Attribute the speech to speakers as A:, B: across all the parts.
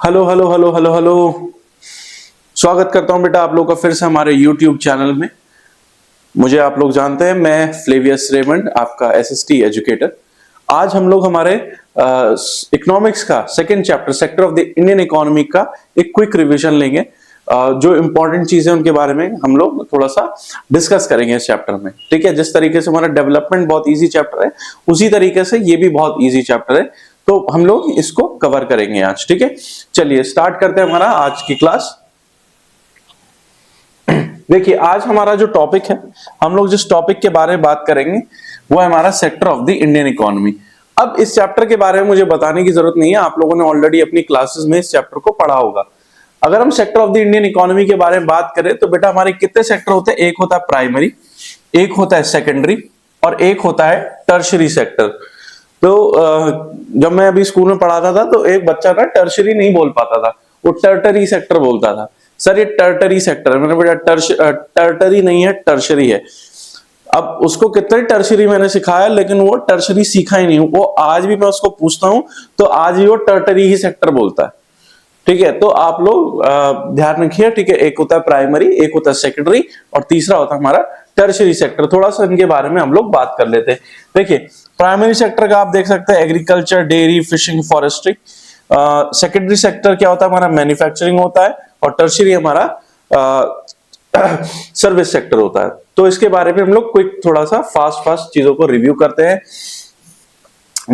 A: Hello hello hello hello hello. स्वागत करता हूं बेटा आप लोग का फिर से हमारे YouTube चैनल में। मुझे आप लोग जानते हैं, मैं फ्लेवियस रेमंड, आपका एसएसटी एजुकेटर। आज हम लोग हमारे इकोनॉमिक्स का second chapter sector of the Indian economy का एक क्विक रिवीजन लेंगे। जो इंपॉर्टेंट चीजें उनके बारे में हम लोग थोड़ा सा डिस्कस करेंगे इस चैप्टर में। ठीक है, जिस तरीके से हमारा डेवलपमेंट बहुत इजी चैप्टर है, उसी तरीके से ये भी बहुत इजी चैप्टर है, तो हम लोग इसको कवर करेंगे आज। ठीक है, चलिए स्टार्ट करते हैं हमारा आज की क्लास। देखिए, आज हमारा जो टॉपिक है, हम लोग जिस टॉपिक के बारे में बात करेंगे वो है हमारा sector of the Indian economy. अब इस चैप्टर के बारे में मुझे बताने की जरूरत नहीं है, आप लोगों ने ऑलरेडी अपनी क्लासेस में इस चैप्टर को पढ़ा होगा। अगर हम sector of the Indian economy के बारे में बात करें तो बेटा हमारे कितने सेक्टर होते हैं? एक होता है प्राइमरी, एक होता है सेकेंडरी और एक होता है टर्शरी सेक्टर। तो जब मैं अभी स्कूल में पढ़ाता था तो एक बच्चा ना टर्शरी नहीं बोल पाता था, वो टर्टरी सेक्टर बोलता था। सर ये टर्टरी सेक्टर है। मैंने बेटा टर्टरी नहीं है, टर्शरी है। अब उसको कितने टर्शरी मैंने सिखाया, लेकिन वो टर्शरी सीखा ही नहीं। वो आज भी मैं उसको पूछता हूं तो आज भी वो टर्टरी ही सेक्टर बोलता है। ठीक है, तो आप लोग ध्यान रखिए। ठीक है, एक होता है प्राइमरी, एक होता है सेकेंडरी और तीसरा होता है हमारा टर्शरी सेक्टर। थोड़ा सा इनके बारे में हम लोग बात कर लेते हैं। देखिए, प्राइमरी सेक्टर का आप देख सकते हैं agriculture, dairy, fishing, forestry. Secondary sector क्या होता है? हमारा मैन्युफैक्चरिंग होता है और टर्शरी हमारा सर्विस सेक्टर होता है। तो इसके बारे में हम लोग क्विक थोड़ा सा फास्ट चीजों को रिव्यू करते हैं।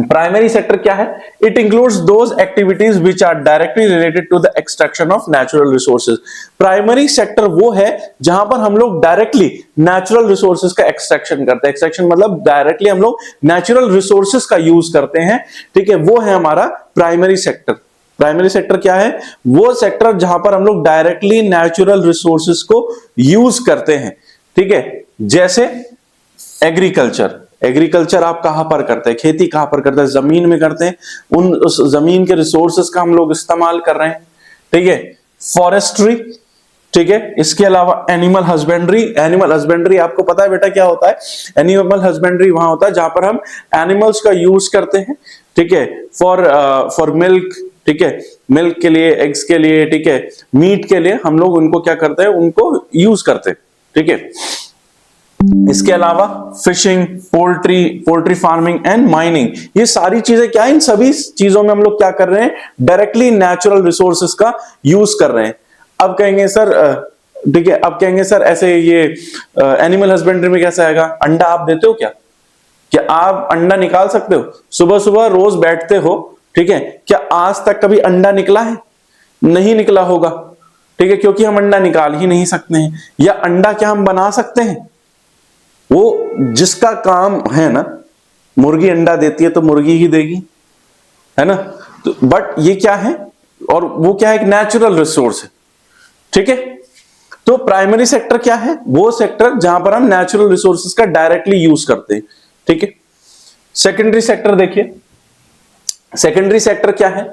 A: प्राइमरी सेक्टर क्या है? It includes those activities which are directly related to the extraction of natural resources. Primary sector वो है जहां पर हम लोग डायरेक्टली नेचुरल रिसोर्सेज का एक्सट्रैक्शन करते हैं। एक्सट्रैक्शन मतलब डायरेक्टली हम लोग नेचुरल रिसोर्सेज का यूज करते हैं। ठीक है, वो है हमारा प्राइमरी सेक्टर। प्राइमरी सेक्टर क्या है? वो सेक्टर जहां पर हम लोग डायरेक्टली नेचुरल रिसोर्सेज को यूज करते हैं। ठीक है, जैसे एग्रीकल्चर। एग्रीकल्चर आप कहां पर करते हैं? खेती कहां पर करते हैं? जमीन में करते हैं। उस जमीन के रिसोर्सेज का हम लोग इस्तेमाल कर रहे हैं। ठीक है, फॉरेस्ट्री। ठीक है, इसके अलावा एनिमल हस्बेंड्री। एनिमल हस्बेंड्री आपको पता है बेटा क्या होता है? एनिमल हस्बेंड्री वहां होता है जहां पर हम एनिमल्स का यूज करते हैं। ठीक है, फॉर मिल्क। ठीक है, मिल्क के लिए, एग्स के लिए, ठीक है, मीट के लिए हम लोग उनको क्या करते हैं? उनको यूज करते हैं। ठीक है, इसके अलावा fishing, poultry farming and mining, ये सारी चीजें क्या है? इन सभी चीजों में हम लोग क्या कर रहे हैं? डायरेक्टली नेचुरल रिसोर्सेज का यूज कर रहे हैं। अब कहेंगे सर, ठीक है, अब कहेंगे सर ऐसे ये एनिमल हस्बेंड्री में कैसा आएगा? अंडा आप देते हो क्या? क्या आप अंडा निकाल सकते हो? सुबह सुबह रोज बैठते हो, ठीक है, क्या आज तक कभी अंडा निकला है? नहीं निकला होगा। ठीक है, क्योंकि हम अंडा निकाल ही नहीं सकते हैं। या अंडा क्या हम बना सकते हैं? वो जिसका काम है ना, मुर्गी अंडा देती है तो मुर्गी ही देगी, है ना। तो बट ये क्या है? और वो क्या है? एक नेचुरल रिसोर्स है। ठीक है, तो प्राइमरी सेक्टर क्या है? वो सेक्टर जहां पर हम नेचुरल रिसोर्सेज का डायरेक्टली यूज करते हैं। ठीक है, सेकेंडरी सेक्टर देखिए, सेकेंडरी सेक्टर क्या है?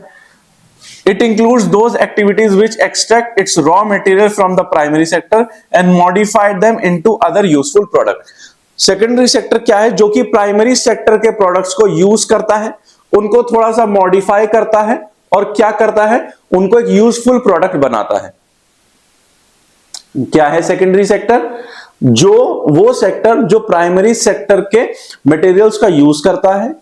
A: It includes those activities which extract its raw material from the primary sector and modify them into other useful product. Secondary sector क्या है? जो कि प्राइमरी सेक्टर के प्रोडक्ट्स को यूज करता है, उनको थोड़ा सा मॉडिफाई करता है और क्या करता है? उनको एक यूजफुल प्रोडक्ट बनाता है। क्या है सेकेंडरी सेक्टर? वो सेक्टर जो प्राइमरी सेक्टर के मटेरियल्स का यूज करता है,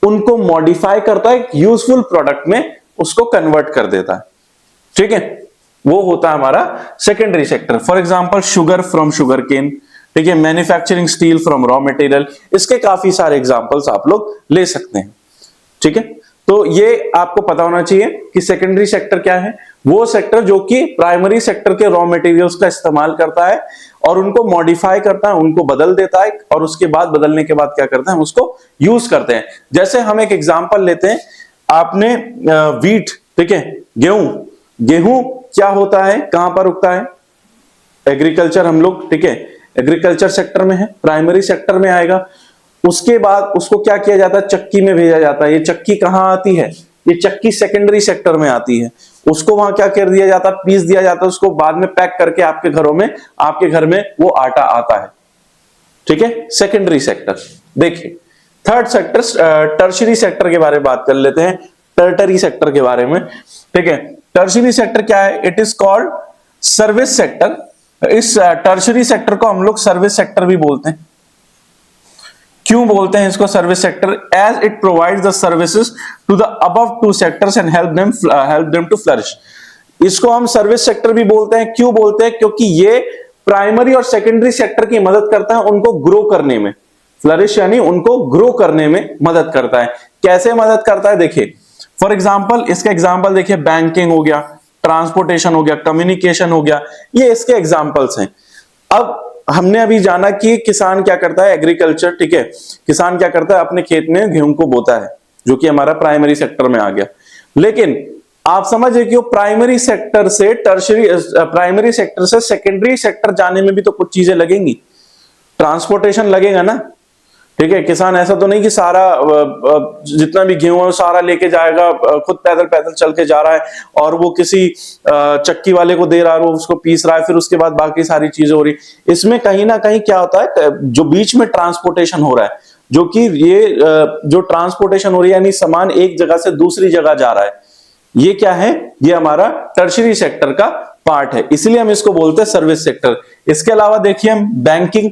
A: उनको मॉडिफाई करता है, यूजफुल प्रोडक्ट में उसको कन्वर्ट कर देता है। ठीक है, वो होता है हमारा secondary sector. For example sugar from sugar cane. ठीक है, manufacturing steel from raw material. इसके काफी सारे एग्जांपल्स आप लोग ले सकते हैं। ठीक है, तो ये आपको पता होना चाहिए कि सेकेंडरी सेक्टर क्या है? वो सेक्टर जो कि प्राइमरी सेक्टर के रॉ मटेरियल्स का इस्तेमाल करता है और उनको मॉडिफाई करता है, उनको बदल देता है और उसके बाद बदलने के बाद क्या करते हैं? हम उसको यूज करते हैं। जैसे हम एक एग्जांपल लेते हैं, आपने वीट, ठीक है, गेहूं क्या होता है? कहां पर उगता है? एग्रीकल्चर हम लोग, ठीक है, एग्रीकल्चर सेक्टर में है, प्राइमरी सेक्टर में आएगा। उसके बाद उसको क्या किया जाता है? चक्की में भेजा जाता है। ये चक्की कहां आती है? ये चक्की सेकेंडरी सेक्टर में आती है। उसको वहां क्या कर दिया जाता है? पीस दिया जाता है। उसको बाद में पैक करके आपके घरों में, आपके घर में वो आटा आता है। ठीक है, सेकेंडरी सेक्टर। देखिए, थर्ड सेक्टर टर्शरी सेक्टर के बारे में बात कर लेते हैं, टर्टरी सेक्टर के बारे में। ठीक है, टर्शियरी सेक्टर क्या है? It is called service sector. इस टर्शियरी सेक्टर को हम लोग सर्विस सेक्टर भी बोलते हैं। क्यों बोलते हैं इसको service sector? As it provides the services to the above two sectors and help them to flourish. इसको हम सर्विस सेक्टर भी बोलते हैं। क्यों बोलते हैं? क्योंकि ये प्राइमरी और सेकेंडरी सेक्टर की मदद करता है उनको ग्रो करने में। फ्लरिश यानी उनको ग्रो करने में मदद करता है। कैसे मदद करता है? देखिए फॉर एग्जांपल, इसका एग्जांपल देखिए, बैंकिंग हो गया, ट्रांसपोर्टेशन हो गया, कम्युनिकेशन हो गया, ये इसके एग्जांपल्स हैं। अब हमने अभी जाना कि किसान क्या करता है, एग्रीकल्चर, ठीक है, किसान क्या करता है, अपने खेत में गेहूं को बोता है, जो कि हमारा प्राइमरी सेक्टर में आ गया। लेकिन आप समझे कि वो प्राइमरी सेक्टर से टर्शियरी, प्राइमरी सेक्टर से सेकेंडरी सेक्टर जाने में भी तो कुछ चीजें लगेंगी, ट्रांसपोर्टेशन लगेगा ना, ठीक है। किसान ऐसा तो नहीं कि सारा जितना भी गेहूं है सारा लेके जाएगा, खुद पैदल पैदल चल के जा रहा है और वो किसी चक्की वाले को दे रहा है, वो उसको पीस रहा है, फिर उसके बाद बाकी सारी चीजें हो रही। इसमें कहीं ना कहीं क्या होता है, जो बीच में ट्रांसपोर्टेशन हो रहा है, जो कि ये जो ट्रांसपोर्टेशन हो रही है यानी सामान एक जगह से दूसरी जगह जा रहा है, ये क्या है, ये हमारा टर्शियरी सेक्टर का पार्ट है, इसलिए हम इसको बोलते हैं सर्विस सेक्टर। इसके अलावा देखिए हम बैंकिंग,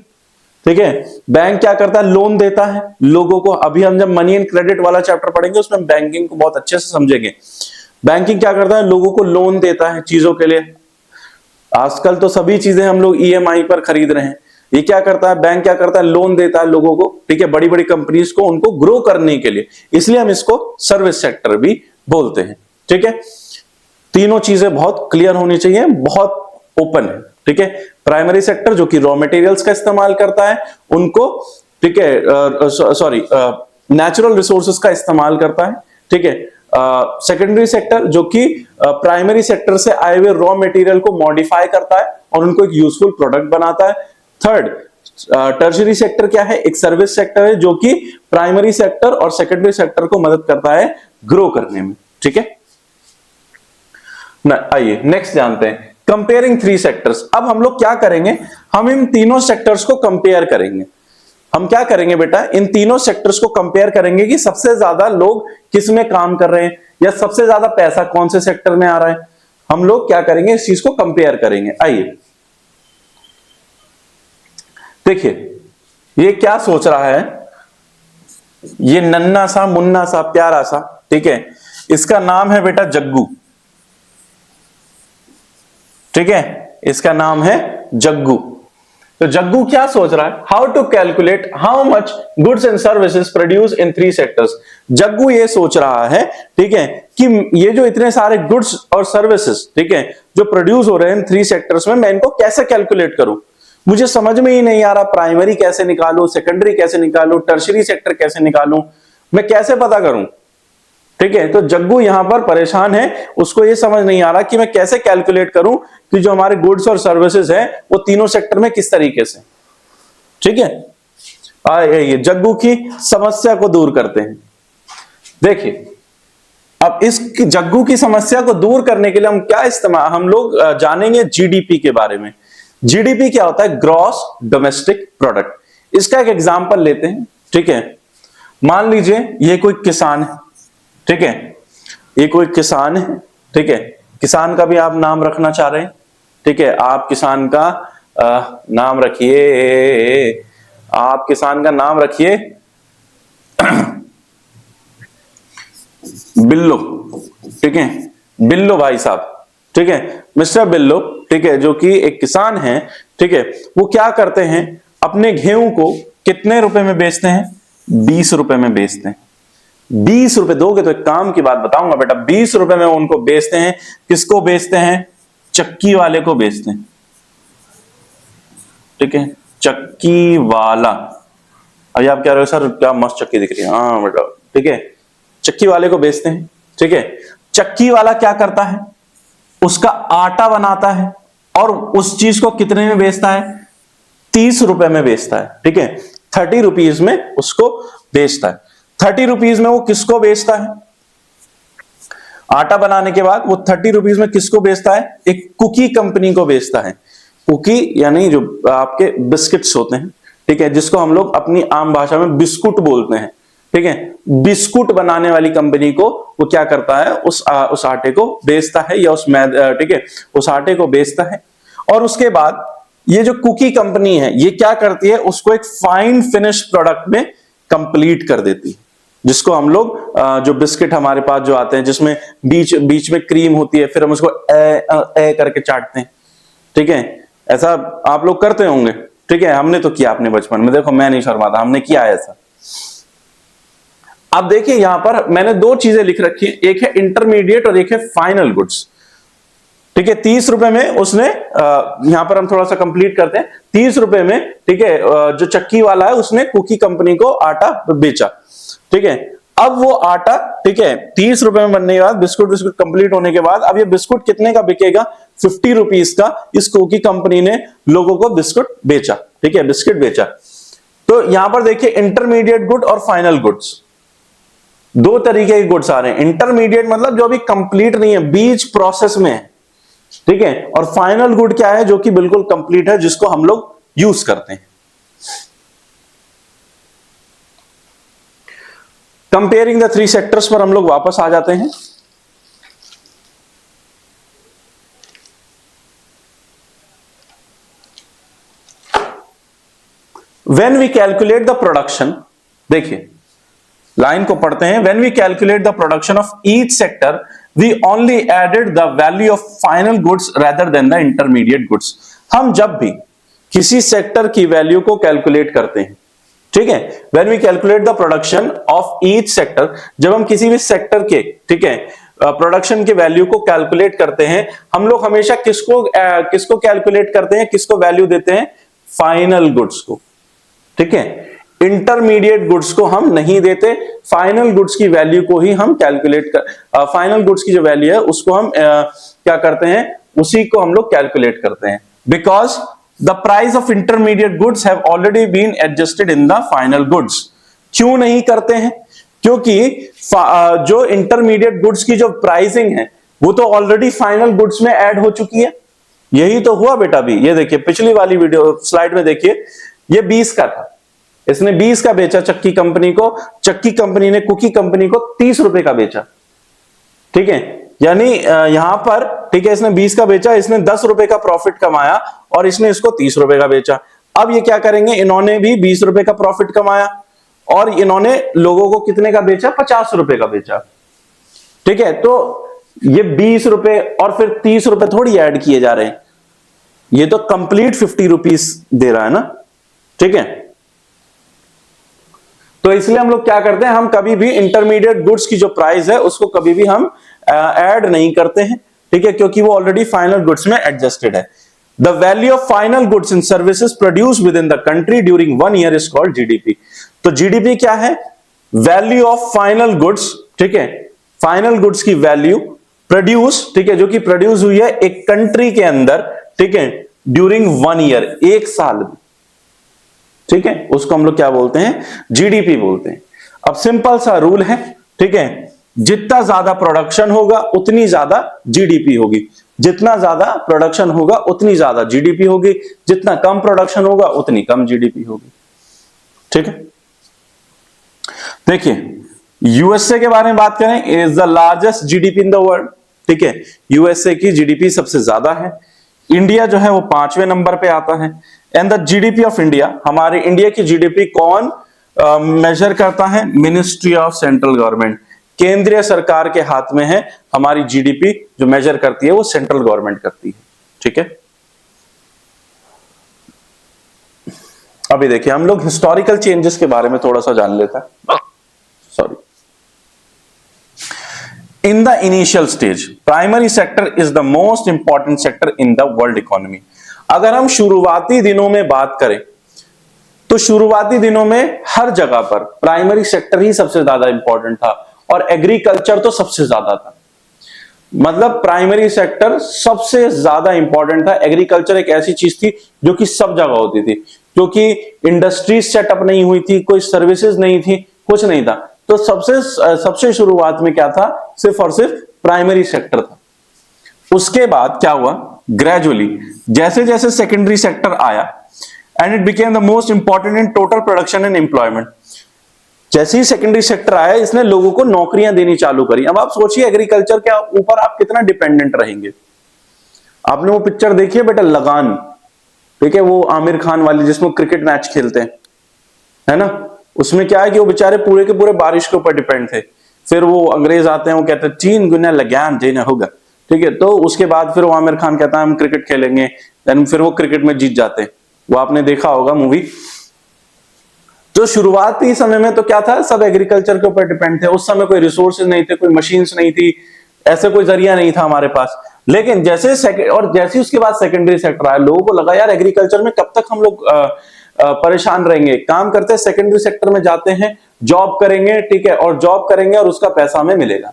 A: ठीक है, बैंक क्या करता है, लोन देता है लोगों को। अभी हम जब मनी एंड क्रेडिट वाला चैप्टर पढ़ेंगे उसमें बैंकिंग को बहुत अच्छे से समझेंगे। बैंकिंग क्या करता है, लोगों को लोन देता है चीजों के लिए। आजकल तो सभी चीजें हम लोग ईएमआई पर खरीद रहे हैं। ये क्या करता है, बैंक क्या करता है, लोन देता है लोगों को, ठीक है, बड़ी बड़ी कंपनीज को, उनको ग्रो करने के लिए, इसलिए हम इसको सर्विस सेक्टर भी बोलते हैं, ठीक है। तीनों चीजें बहुत क्लियर होनी चाहिए, बहुत ओपन है, ठीक है। प्राइमरी सेक्टर जो कि रॉ मटेरियल्स का इस्तेमाल करता है उनको, ठीक है, सॉरी नेचुरल रिसोर्सेज का इस्तेमाल करता है, ठीक है। सेकेंडरी सेक्टर जो कि प्राइमरी सेक्टर से आए हुए रॉ मटेरियल को मॉडिफाई करता है और उनको एक यूजफुल प्रोडक्ट बनाता है। थर्ड, टर्शियरी सेक्टर क्या है, एक सर्विस सेक्टर है जो कि प्राइमरी सेक्टर और सेकेंडरी सेक्टर को मदद करता है ग्रो करने में, ठीक है। आइए नेक्स्ट जानते हैं, कंपेयरिंग थ्री सेक्टर्स। अब हम लोग क्या करेंगे, हम इन तीनों सेक्टर्स को कंपेयर करेंगे। हम क्या करेंगे बेटा, इन तीनों सेक्टर्स को कंपेयर करेंगे कि सबसे ज्यादा लोग किस में काम कर रहे हैं या सबसे ज्यादा पैसा कौन से सेक्टर में आ रहा है। हम लोग क्या करेंगे, इस चीज को कंपेयर करेंगे। आइए देखिए, ये क्या सोच रहा है, ये नन्ना सा मुन्ना सा प्यारा सा, ठीक है, इसका नाम है बेटा जग्गू, ठीक है, इसका नाम है जग्गू। तो जग्गू क्या सोच रहा है, how to calculate how much goods and services produce in three sectors. Jaggu ये सोच रहा है, ठीक है, कि ये जो इतने सारे गुड्स और सर्विसेज, ठीक है, जो प्रोड्यूस हो रहे हैं इन थ्री सेक्टर्स में, मैं इनको कैसे कैलकुलेट करूं। मुझे समझ में ही नहीं आ रहा, प्राइमरी कैसे निकालूं, सेकेंडरी कैसे निकालूं, टर्शियरी सेक्टर कैसे निकालूं, मैं कैसे पता करूं, ठीक है। तो जग्गू यहां पर परेशान है, उसको ये समझ नहीं आ रहा कि मैं कैसे कैलकुलेट करूं कि जो हमारे गुड्स और सर्विसेज है वो तीनों सेक्टर में किस तरीके से, ठीक है। ये जग्गू की समस्या को दूर करते हैं। देखिए, अब इस जग्गू की समस्या को दूर करने के लिए हम क्या इस्तेमाल, हम लोग जानेंगे जीडीपी के बारे में। जीडीपी क्या होता है, ग्रॉस डोमेस्टिक प्रोडक्ट। इसका एक एग्जांपल लेते हैं, ठीक है। मान लीजिए ये कोई किसान है, ठीक है, ये कोई किसान है, ठीक है, किसान का भी आप नाम रखना चाह रहे हैं, ठीक है, आप किसान का नाम रखिए, आप किसान का नाम रखिए बिल्लो, ठीक है, बिल्लो भाई साहब, ठीक है, मिस्टर बिल्लो, ठीक है, जो कि एक किसान है, ठीक है। वो क्या करते हैं, अपने गेहूं को कितने रुपए में बेचते हैं, 20 रुपए में बेचते हैं। 20 रुपए दोगे तो एक काम की बात बताऊंगा बेटा, 20 रुपए में उनको बेचते हैं। किसको बेचते हैं, चक्की वाले को बेचते हैं, ठीक है, चक्की वाला। अभी आप कह रहे हो सर क्या मस्त चक्की दिख रही है, हाँ बेटा, ठीक है, चक्की वाले को बेचते हैं, ठीक है। चक्की वाला क्या करता है, उसका आटा बनाता है और उस चीज को कितने में बेचता है, 30 रुपए में बेचता है, ठीक है, 30 रुपीज में उसको बेचता है। 30 रुपीज में वो किसको बेचता है, आटा बनाने के बाद वो 30 रुपीज में किसको बेचता है, एक कुकी कंपनी को बेचता है। कुकी यानी जो आपके बिस्किट्स होते हैं, ठीक है, जिसको हम लोग अपनी आम भाषा में बिस्कुट बोलते हैं, ठीक है, बिस्कुट बनाने वाली कंपनी को वो क्या करता है, उस आटे को बेचता है या ठीक है, उस आटे को बेचता है। और उसके बाद ये जो कुकी कंपनी है ये क्या करती है, उसको एक फाइन फिनिश प्रोडक्ट में कंप्लीट कर देती है, जिसको हम लोग जो बिस्किट हमारे पास जो आते हैं जिसमें बीच बीच में क्रीम होती है, फिर हम उसको ए करके चाटते हैं, ठीक है, ऐसा आप लोग करते होंगे, ठीक है, हमने तो किया अपने बचपन में, देखो मैं नहीं शर्माता, हमने किया है ऐसा। अब देखिए यहां पर मैंने दो चीजें लिख रखी है, एक है इंटरमीडिएट और एक है फाइनल गुड्स, ठीक है। 30 रुपए में उसने यहां पर हम थोड़ा सा कंप्लीट करते हैं, 30 रुपए में, ठीक है, जो चक्की वाला है उसने कुकी कंपनी को आटा बेचा, ठीक है। अब वो आटा, ठीक है, 30 रुपए में बनने के बाद बिस्कुट कंप्लीट होने के बाद अब ये बिस्कुट कितने का बिकेगा, 50 रुपीज का इस कुकी कंपनी ने लोगों को बिस्कुट बेचा, ठीक है, बिस्किट बेचा। तो यहां पर देखिए इंटरमीडिएट गुड और फाइनल गुड्स, दो तरीके के गुड्स आ रहे हैं। इंटरमीडिएट मतलब जो अभी कंप्लीट नहीं है, बीच प्रोसेस में है, ठीक है, और फाइनल गुड क्या है, जो कि बिल्कुल कंप्लीट है, जिसको हम लोग यूज करते हैं। कंपेयरिंग द थ्री सेक्टर्स पर हम लोग वापस आ जाते हैं। When we calculate the production, देखिए लाइन को पढ़ते हैं, when we calculate the production of each sector we only added the value of final goods rather than the intermediate goods. हम जब भी किसी सेक्टर की वैल्यू को कैलकुलेट करते हैं, ठीक है, when we calculate the production of each sector, जब हम किसी भी सेक्टर के, ठीक है, प्रोडक्शन की वैल्यू को कैलकुलेट करते हैं, हम लोग हमेशा किसको कैलकुलेट करते हैं, किसको वैल्यू देते हैं, फाइनल गुड्स को, ठीक है। इंटरमीडिएट गुड्स को हम नहीं देते, फाइनल गुड्स की वैल्यू को ही हम कैलकुलेट कर, फाइनल गुड्स की जो वैल्यू है उसको हम क्या करते हैं, उसी को हम लोग कैलकुलेट करते हैं। Because the price of intermediate goods have already been adjusted in the final goods. क्यों नहीं करते हैं, क्योंकि जो इंटरमीडिएट गुड्स की जो प्राइसिंग है वो तो ऑलरेडी फाइनल गुड्स में ऐड हो चुकी है। यही तो हुआ बेटा भी, ये देखिए पिछली वाली वीडियो स्लाइड में देखिए, ये 20 का था, इसने 20 का बेचा चक्की कंपनी को, चक्की कंपनी ने कुकी कंपनी को 30 रुपए का बेचा, ठीक है, यानी यहां पर, ठीक है, इसने 20 का बेचा, इसने 10 रुपए का प्रॉफिट कमाया और इसने इसको 30 रुपए का बेचा। अब ये क्या करेंगे, इन्होंने भी 20 रुपए का प्रॉफिट कमाया और इन्होंने लोगों को कितने का बेचा, 50 रुपए का बेचा, ठीक है। तो ये 20 रुपए और फिर 30 रुपए थोड़ी ऐड किए जा रहे हैं, ये तो कंप्लीट 50 रुपीस दे रहा है ना, ठीक है। तो इसलिए हम लोग क्या करते हैं, हम कभी भी इंटरमीडिएट गुड्स की जो प्राइस है उसको कभी भी हम ऐड नहीं करते हैं, ठीक है, क्योंकि वो ऑलरेडी फाइनल गुड्स में एडजस्टेड है। The value of final goods in services produce with in the country during 1 year is called GDP. तो जीडीपी क्या है, वैल्यू ऑफ फाइनल गुड्स, ठीक है, फाइनल गुड्स की वैल्यू प्रोड्यूस, ठीक है, जो कि प्रोड्यूस हुई है एक कंट्री के अंदर, ठीक है, ड्यूरिंग 1 ईयर, एक साल में, ठीक है, उसको हम लोग क्या बोलते हैं, जीडीपी बोलते हैं। अब सिंपल सा रूल है, ठीक है, जितना ज्यादा प्रोडक्शन होगा उतनी ज्यादा जीडीपी होगी, जितना ज्यादा प्रोडक्शन होगा उतनी ज्यादा जीडीपी होगी, जितना कम प्रोडक्शन होगा उतनी कम जीडीपी होगी, ठीक है। देखिए यूएसए के बारे में बात करें, is the largest GDP in the world, ठीक है, यूएसए की जीडीपी सबसे ज्यादा है। इंडिया जो है वो 5वें नंबर पे आता है। And the GDP of India, हमारे इंडिया की जीडीपी कौन मेजर करता है, मिनिस्ट्री ऑफ सेंट्रल गवर्नमेंट, केंद्रीय सरकार के हाथ में है हमारी जीडीपी, जो मेजर करती है वो सेंट्रल गवर्नमेंट करती है, ठीक है। अभी देखिए हम लोग हिस्टोरिकल चेंजेस के बारे में थोड़ा सा जान लेते हैं। Sorry, in the initial stage primary sector is the most important sector in the world economy। अगर हम शुरुआती दिनों में बात करें तो शुरुआती दिनों में हर जगह पर प्राइमरी सेक्टर ही सबसे ज्यादा इंपॉर्टेंट था और एग्रीकल्चर तो सबसे ज्यादा था। मतलब प्राइमरी सेक्टर सबसे ज्यादा इंपॉर्टेंट था, एग्रीकल्चर एक ऐसी चीज थी जो कि सब जगह होती थी, क्योंकि इंडस्ट्रीज सेटअप नहीं हुई थी, कोई सर्विसेज नहीं थी, कुछ नहीं था। तो सबसे शुरुआत में क्या था, सिर्फ और सिर्फ प्राइमरी सेक्टर था। उसके बाद क्या हुआ, ग्रेजुअली जैसे जैसे सेकेंडरी सेक्टर आया and it became the most important in total production and employment. जैसे ही सेकेंडरी सेक्टर आया, इसने लोगों को नौकरियां देनी चालू करी। अब आप सोचिए एग्रीकल्चर के ऊपर आप कितना डिपेंडेंट रहेंगे। आपने वो पिक्चर देखी है बेटा लगान, ठीक है, वो आमिर खान वाली जिसमें क्रिकेट मैच खेलते हैं, है ना। उसमें क्या है कि वो बेचारे पूरे के पूरे बारिश के ऊपर डिपेंड थे। फिर वो अंग्रेज आते हैं, वो कहते हैं 3 गुना लगान देना होगा, ठीक है। तो उसके बाद फिर वो आमिर खान कहता है हम क्रिकेट खेलेंगे, देन फिर वो क्रिकेट में जीत जाते हैं। वो आपने देखा होगा मूवी। जो शुरुआती समय में तो क्या था, सब एग्रीकल्चर के ऊपर डिपेंड थे। उस समय कोई रिसोर्सेज नहीं थे, कोई मशीन्स नहीं थी, ऐसे कोई जरिया नहीं था हमारे पास। लेकिन जैसे जैसे उसके बाद सेकेंडरी सेक्टर आया, लोगों को लगा यार एग्रीकल्चर में कब तक हम लोग परेशान रहेंगे, काम करते हैं सेकेंडरी सेक्टर में जाते हैं, जॉब करेंगे, ठीक है, और जॉब करेंगे और उसका पैसा हमें मिलेगा,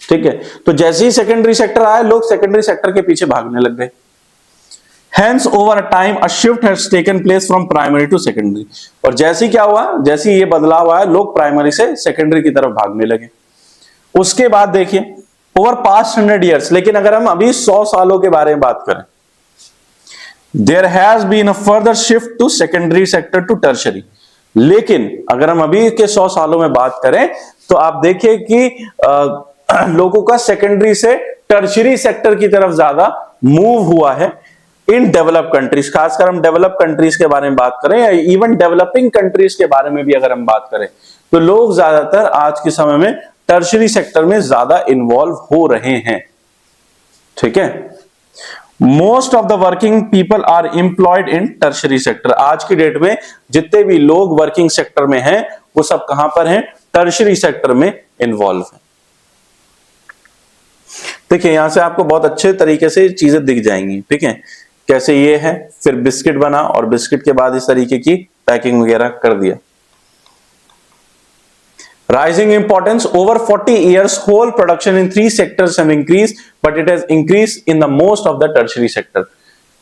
A: ठीक है। तो जैसे ही सेकेंडरी सेक्टर आया, लोग सेकेंडरी सेक्टर के पीछे भागने लग गए। Hence, over a time, a shift has taken place from primary to secondary. और जैसे क्या हुआ, जैसे ये बदलाव आया, लोग प्राइमरी से सेकेंडरी की तरफ भागने लगे। उसके बाद देखिए ओवर पास्ट 100 years, लेकिन अगर हम अभी 100 सालों के बारे में बात करें, there has been a further shift to secondary sector to tertiary. लेकिन अगर हम अभी के 100 सालों में बात करें तो आप देखिए कि लोगों का सेकेंडरी से टर्शरी सेक्टर की तरफ ज्यादा मूव हुआ है इन डेवलप कंट्रीज। खासकर हम डेवलप कंट्रीज के बारे में बात करें या इवन डेवलपिंग कंट्रीज के बारे में भी अगर हम बात करें, तो लोग ज्यादातर आज के समय में टर्शरी सेक्टर में ज्यादा इन्वॉल्व हो रहे हैं, ठीक है। Most of the working people are employed in tertiary sector. आज की डेट में जितने भी लोग वर्किंग सेक्टर में हैं, वो सब कहां पर हैं, टर्शरी सेक्टर में इन्वॉल्व हैं। देखिए यहां से आपको बहुत अच्छे तरीके से चीजें दिख जाएंगी, ठीक है, कैसे ये है, फिर बिस्किट बना और बिस्किट के बाद इस तरीके की पैकिंग वगैरह कर दिया। Rising importance over 40 years, whole production in 3 sectors have increased, but it has increased in the most of the tertiary sector.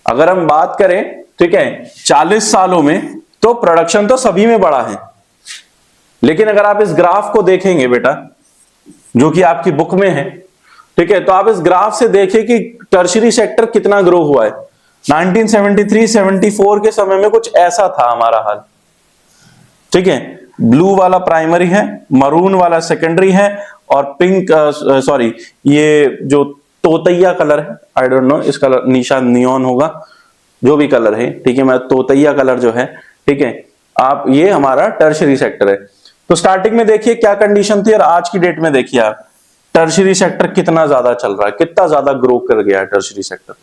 A: अगर हम बात करें, ठीक है, 40 सालों में तो प्रोडक्शन तो सभी में बढ़ा है, लेकिन अगर आप इस ग्राफ को देखेंगे बेटा, जो कि आपकी बुक में है, ठीक है, तो आप इस ग्राफ से देखिए कि टर्शरी सेक्टर कितना ग्रो हुआ है। 1973-74 के समय में कुछ ऐसा था हमारा हाल, ठीक है। ब्लू वाला प्राइमरी है, मरून वाला सेकेंडरी है, और पिंक सॉरी ये जो तोतैया कलर है, आई डोंट नो इसका निशान नियॉन होगा, जो भी कलर है, ठीक है, मैं तोतैया कलर जो है, ठीक है, आप ये हमारा टर्शरी सेक्टर है। तो स्टार्टिंग में देखिए क्या कंडीशन थी और आज की डेट में देखिए आप टर्शरी सेक्टर कितना ज्यादा चल रहा है, कितना ज्यादा ग्रो कर गया है tertiary sector.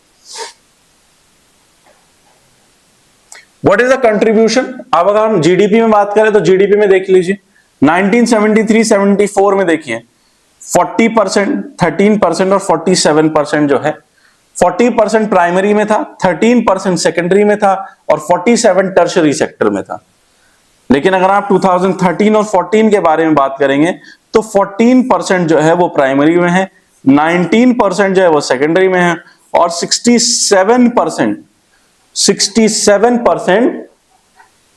A: What is the contribution? अब अगर हम जीडीपी में बात करें तो जीडीपी में देख लीजिए 1973-74 में देखिए 40%, 13% और 47% जो है, 40% प्राइमरी में था, 13% सेकेंडरी में था और 47 टर्शरी सेक्टर में था। लेकिन अगर आप 2013 और 14 के बारे में बात करेंगे तो 14% जो है वो प्राइमरी में है, 19% जो है वो सेकेंडरी में है और 67%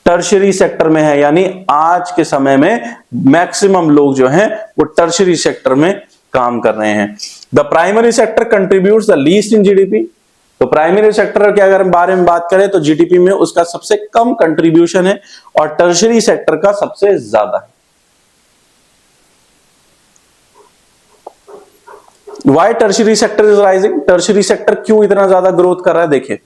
A: टर्शरी सेक्टर में है। यानी आज के समय में मैक्सिमम लोग जो हैं वो टर्शरी सेक्टर में काम कर रहे हैं। The primary sector contributes the least in GDP. तो प्राइमरी सेक्टर के अगर हम बारे में बात करें तो जीडीपी में उसका सबसे कम कंट्रीब्यूशन है और टर्शरी सेक्टर का सबसे ज्यादा है। Why tertiary sector is rising? Tertiary sector क्यों इतना ज्यादा ग्रोथ कर रहा है? देखिए,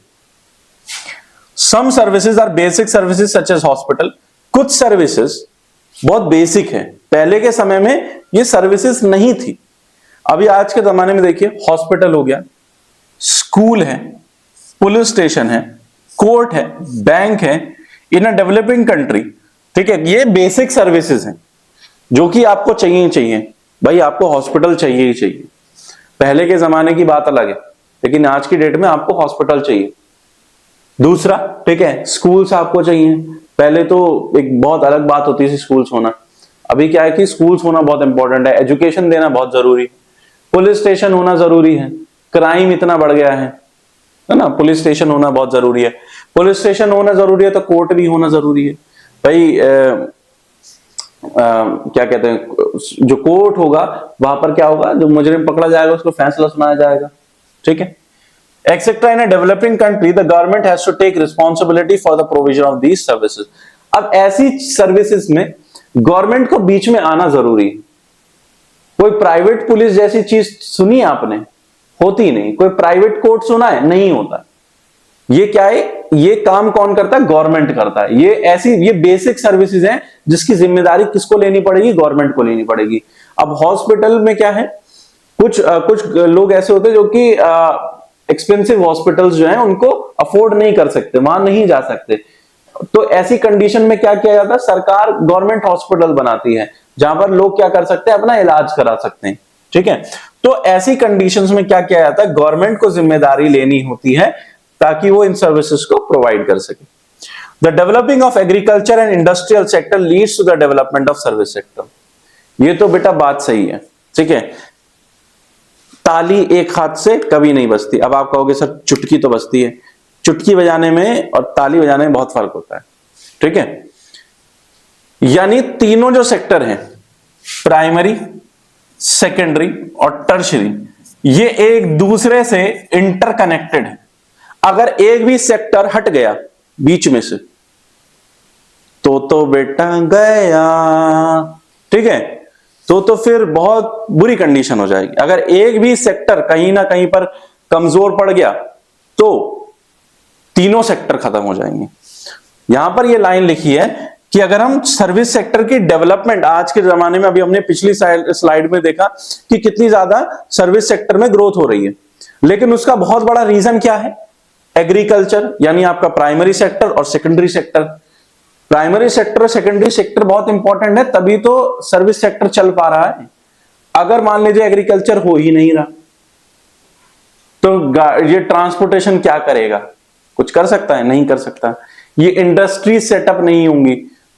A: some services are basic services such as hospital. कुछ सर्विसेज बहुत बेसिक है, पहले के समय में ये सर्विसेज नहीं थी। अभी आज के जमाने में देखिए हॉस्पिटल हो गया, स्कूल है, पुलिस स्टेशन है, कोर्ट है, बैंक है इन अ डेवलपिंग कंट्री, ठीक है। ये बेसिक सर्विसेज हैं जो कि आपको चाहिए चाहिए भाई, आपको हॉस्पिटल चाहिए ही चाहिए। पहले के जमाने की बात अलग है, लेकिन आज की डेट में आपको हॉस्पिटल चाहिए। दूसरा, ठीक है, स्कूल्स आपको चाहिए। पहले तो एक बहुत अलग बात होती थी स्कूल्स होना, अभी क्या है कि स्कूल्स होना बहुत इंपॉर्टेंट है, एजुकेशन देना बहुत जरूरी है, पुलिस स्टेशन होना जरूरी है, क्राइम इतना बढ़ गया है ना, पुलिस स्टेशन होना बहुत जरूरी है। पुलिस स्टेशन होना जरूरी है तो कोर्ट भी होना जरूरी है भाई। क्या कहते हैं, जो कोर्ट होगा वहां पर क्या होगा, जो मुजरिम पकड़ा जाएगा उसको फैसला सुनाया जाएगा, ठीक है। Etcetera in a developing country the government has to take responsibility for the provision of these services. अब ऐसी सर्विसेज में गवर्नमेंट को बीच में आना जरूरी है। कोई प्राइवेट पुलिस जैसी चीज सुनी आपने? होती नहीं। कोई प्राइवेट कोर्ट सुना है? नहीं होता। ये क्या है? ये काम कौन करता है? गवर्नमेंट करता है। ये बेसिक सर्विसेज हैं जिसकी जिम्मेदारी किसको लेनी पड़ेगी? गवर्नमेंट को लेनी पड़ेगी। अब हॉस्पिटल में क्या है, कुछ लोग ऐसे होते हैं जो कि एक्सपेंसिव हॉस्पिटल्स जो हैं उनको अफोर्ड नहीं कर सकते, वहां नहीं जा सकते। तो ऐसी कंडीशन में क्या किया जाता है? सरकार गवर्नमेंट हॉस्पिटल बनाती है जहां पर लोग क्या कर सकते हैं? अपना इलाज करा सकते हैं। ठीक है, तो ऐसी कंडीशंस में क्या किया जाता है? गवर्नमेंट को जिम्मेदारी लेनी होती है ताकि वो इन सर्विसेज को प्रोवाइड कर सके। The developing of agriculture and industrial sector leads to the development of service sector. ये तो बेटा बात सही है। ठीक है, ताली एक हाथ से कभी नहीं बजती। अब आप कहोगे सर चुटकी तो बजती है। चुटकी बजाने में और ताली बजाने में बहुत फर्क होता है। ठीक है, यानी तीनों जो सेक्टर हैं, प्राइमरी, सेकेंडरी और टर्शियरी, ये एक दूसरे से इंटरकनेक्टेड है। अगर एक भी सेक्टर हट गया बीच में से तो बेटा गया। ठीक है, तो फिर बहुत बुरी कंडीशन हो जाएगी। अगर एक भी सेक्टर कहीं ना कहीं पर कमजोर पड़ गया तो तीनों सेक्टर खत्म हो जाएंगे। यहां पर ये लाइन लिखी है कि अगर हम सर्विस सेक्टर की डेवलपमेंट आज के जमाने में, अभी हमने पिछली स्लाइड में देखा कि कितनी ज्यादा सर्विस सेक्टर में ग्रोथ हो रही है, लेकिन उसका बहुत बड़ा रीजन क्या है? एग्रीकल्चर, यानी आपका प्राइमरी सेक्टर और सेकेंडरी सेक्टर। प्राइमरी सेक्टर और सेकेंडरी सेक्टर बहुत इंपॉर्टेंट है, तभी तो सर्विस सेक्टर चल पा रहा है। अगर मान लीजिए एग्रीकल्चर हो ही नहीं रहा तो ये ट्रांसपोर्टेशन क्या करेगा? कुछ कर सकता है? नहीं कर सकता। ये इंडस्ट्री सेटअप नहीं होंगी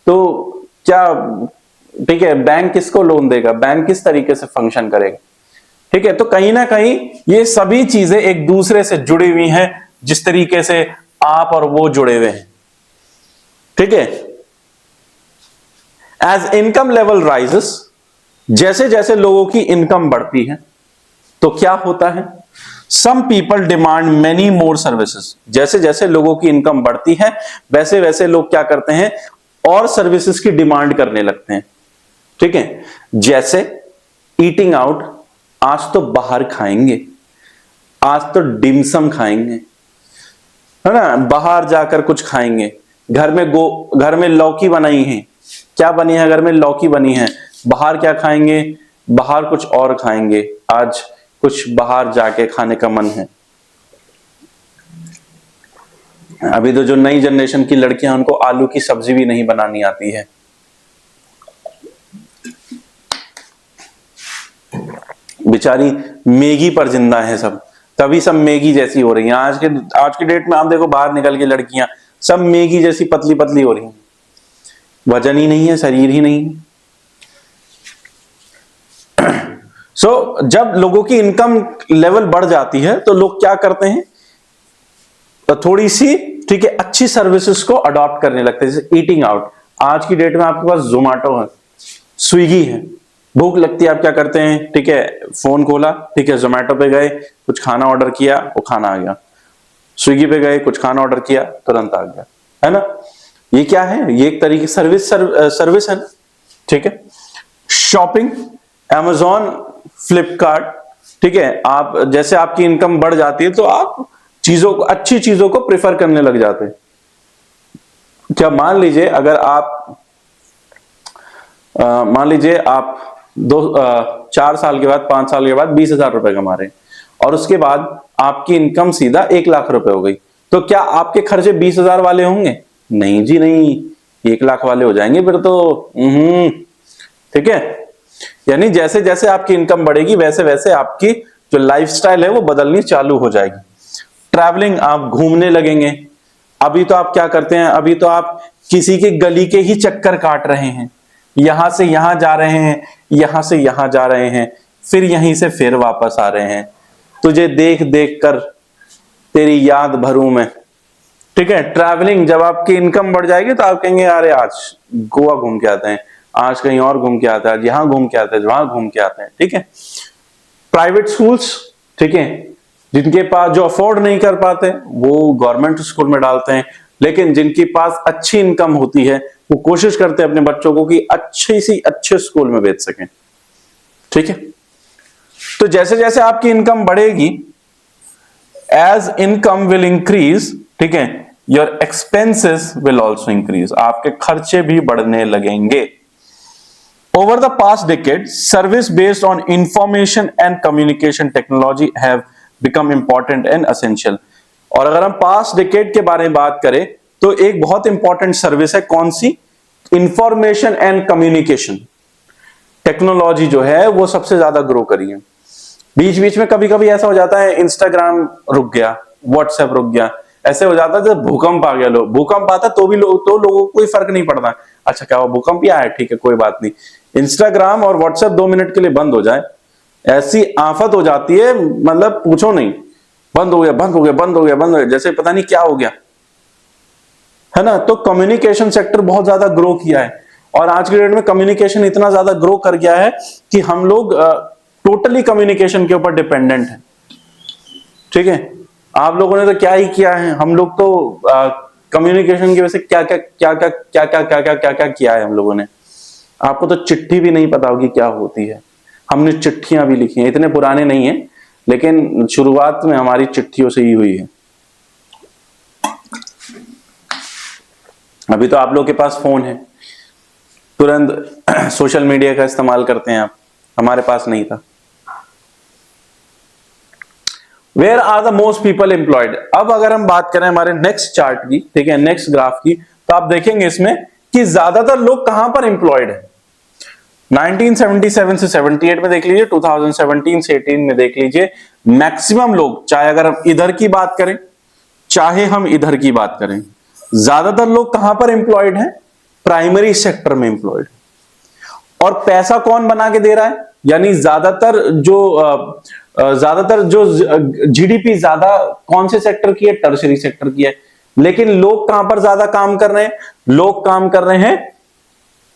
A: तो क्या, ठीक है, बैंक किसको लोन देगा? बैंक किस तरीके से फंक्शन करेगा? ठीक है, तो कहीं ना कहीं ये सभी चीजें एक दूसरे से जुड़ी हुई हैं, जिस तरीके से आप और वो जुड़े हुए हैं। ठीक है, एज इनकम लेवल राइजेस, जैसे जैसे लोगों की इनकम बढ़ती है तो क्या होता है? Some people demand many more services. जैसे जैसे लोगों की इनकम बढ़ती है वैसे वैसे लोग क्या करते हैं? और सर्विसेज की डिमांड करने लगते हैं। ठीक है, जैसे ईटिंग आउट, आज तो बाहर खाएंगे, आज तो डिमसम खाएंगे, है ना, बाहर जाकर कुछ खाएंगे। घर में लौकी बनाई है, क्या बनी है? घर में लौकी बनी है। बाहर क्या खाएंगे? बाहर कुछ और खाएंगे, आज कुछ बाहर जाके खाने का मन है। अभी तो जो नई जनरेशन की लड़कियां, उनको आलू की सब्जी भी नहीं बनानी आती है। बेचारी मैगी पर जिंदा है सब, तभी सब मैगी जैसी हो रही हैं। आज के डेट में आप देखो, बाहर निकल के लड़कियां सब मैगी जैसी पतली पतली हो रही हैं। वजन ही नहीं है, शरीर ही नहीं है। जब लोगों की इनकम लेवल बढ़ जाती है तो लोग क्या करते हैं? तो थोड़ी सी, ठीक है, अच्छी सर्विसेज को अडॉप्ट करने लगते हैं। जैसे ईटिंग आउट, आज की डेट में आपके पास जोमैटो है, स्विगी है। भूख लगती है, आप क्या करते हैं? ठीक है, फोन खोला, ठीक है, जोमैटो पे गए, कुछ खाना ऑर्डर किया, वो खाना आ गया। स्विगी पे गए, कुछ खाना ऑर्डर किया, तुरंत आ गया, है ना। ये क्या है? ये एक तरीके सर्विस है ना। ठीक है, शॉपिंग, Amazon, फ्लिपकार्ट, ठीक है, आप जैसे आपकी इनकम बढ़ जाती है तो आप अच्छी चीजों को प्रेफर करने लग जाते हैं। क्या मान लीजिए अगर आप मान लीजिए आप 4 साल के बाद, 5 साल के बाद 20,000 रुपए कमा रहे हैं और उसके बाद आपकी इनकम सीधा 1 लाख रुपए हो गई, तो क्या आपके खर्चे 20,000 वाले होंगे? नहीं जी नहीं, 1 लाख वाले हो जाएंगे फिर तो। ठीक है, यानी जैसे जैसे आपकी इनकम बढ़ेगी वैसे वैसे आपकी जो लाइफस्टाइल है वो बदलनी चालू हो जाएगी। ट्रैवलिंग, आप घूमने लगेंगे। अभी तो आप क्या करते हैं? अभी तो आप किसी के गली के ही चक्कर काट रहे हैं, यहां से यहां जा रहे हैं, यहां से यहां जा रहे हैं, फिर यहीं से फिर वापस आ रहे हैं। तुझे देख देख कर तेरी याद भरूं मैं। ठीक है, ट्रैवलिंग, जब आपकी इनकम बढ़ जाएगी तो आप कहेंगे अरे आज गोवा घूम के आते हैं, आज कहीं और घूम के आते हैं, यहां घूम के आते हैं, वहां घूम के आते हैं। ठीक है, प्राइवेट स्कूल्स, ठीक है, जिनके पास जो अफोर्ड नहीं कर पाते वो गवर्नमेंट स्कूल में डालते हैं। लेकिन जिनके पास अच्छी इनकम होती है वो कोशिश करते हैं अपने बच्चों को कि अच्छी सी अच्छे स्कूल में भेज सकें। ठीक है, तो जैसे जैसे आपकी इनकम बढ़ेगी, एज इनकम विल इंक्रीज, ठीक है, your expenses will also increase, आपके खर्चे भी बढ़ने लगेंगे। Over the past decade, service based on information and communication technology have become important and essential. और अगर हम पास्ट डिकेड के बारे में बात करें तो एक बहुत इंपॉर्टेंट सर्विस है, कौन सी? इंफॉर्मेशन एंड कम्युनिकेशन टेक्नोलॉजी जो है वो सबसे ज्यादा ग्रो करी है। बीच बीच में कभी कभी ऐसा हो जाता है, इंस्टाग्राम रुक गया, व्हाट्सएप रुक गया, ऐसे हो जाता है जब भूकंप आ गया, भूकंप आता तो भी लोगों को कोई फर्क नहीं पड़ता, अच्छा क्या वो भूकंप ही आया, ठीक है कोई बात नहीं। इंस्टाग्राम और व्हाट्सएप 2 मिनट के लिए बंद हो जाए, ऐसी आफत हो जाती है, मतलब पूछो नहीं, बंद हो गया बंद हो गया बंद हो गया बंद हो गया, जैसे पता नहीं क्या हो गया, है ना। तो कम्युनिकेशन सेक्टर बहुत ज्यादा ग्रो किया है, और आज के डेट में कम्युनिकेशन इतना ज्यादा ग्रो कर गया है कि हम लोग टोटली कम्युनिकेशन के ऊपर डिपेंडेंट है। ठीक है, आप लोगों ने तो क्या ही किया है, हम लोग तो कम्युनिकेशन की वजह से क्या क्या क्या क्या क्या क्या क्या क्या क्या क्या किया है हम लोगों ने। आपको तो चिट्ठी भी नहीं पता होगी क्या होती है, हमने चिट्ठियां भी लिखी हैं, इतने पुराने नहीं है लेकिन शुरुआत में हमारी चिट्ठियों से ही हुई है। अभी तो आप लोग के पास फोन है, तुरंत सोशल मीडिया का इस्तेमाल करते हैं आप, हमारे पास नहीं था। Where are the most people employed. अब अगर हम बात करें हमारे नेक्स्ट चार्ट की, ठीक है, नेक्स्ट ग्राफ की, तो आप देखेंगे इसमें कि ज्यादातर लोग कहां पर एम्प्लॉयड है। 1977 से 78 में देख लीजिए, 2017 से 18 में देख लीजिए, मैक्सिमम लोग, चाहे अगर हम इधर की बात करें चाहे हम इधर की बात करें, ज्यादातर लोग कहां पर एम्प्लॉयड हैं? प्राइमरी सेक्टर में एम्प्लॉयड। और पैसा कौन बना के दे रहा है? यानी ज्यादातर जो जीडीपी ज्यादा कौन से सेक्टर की है? टर्शरी सेक्टर की है। लेकिन लोग कहां पर ज्यादा काम कर रहे हैं? लोग काम कर रहे हैं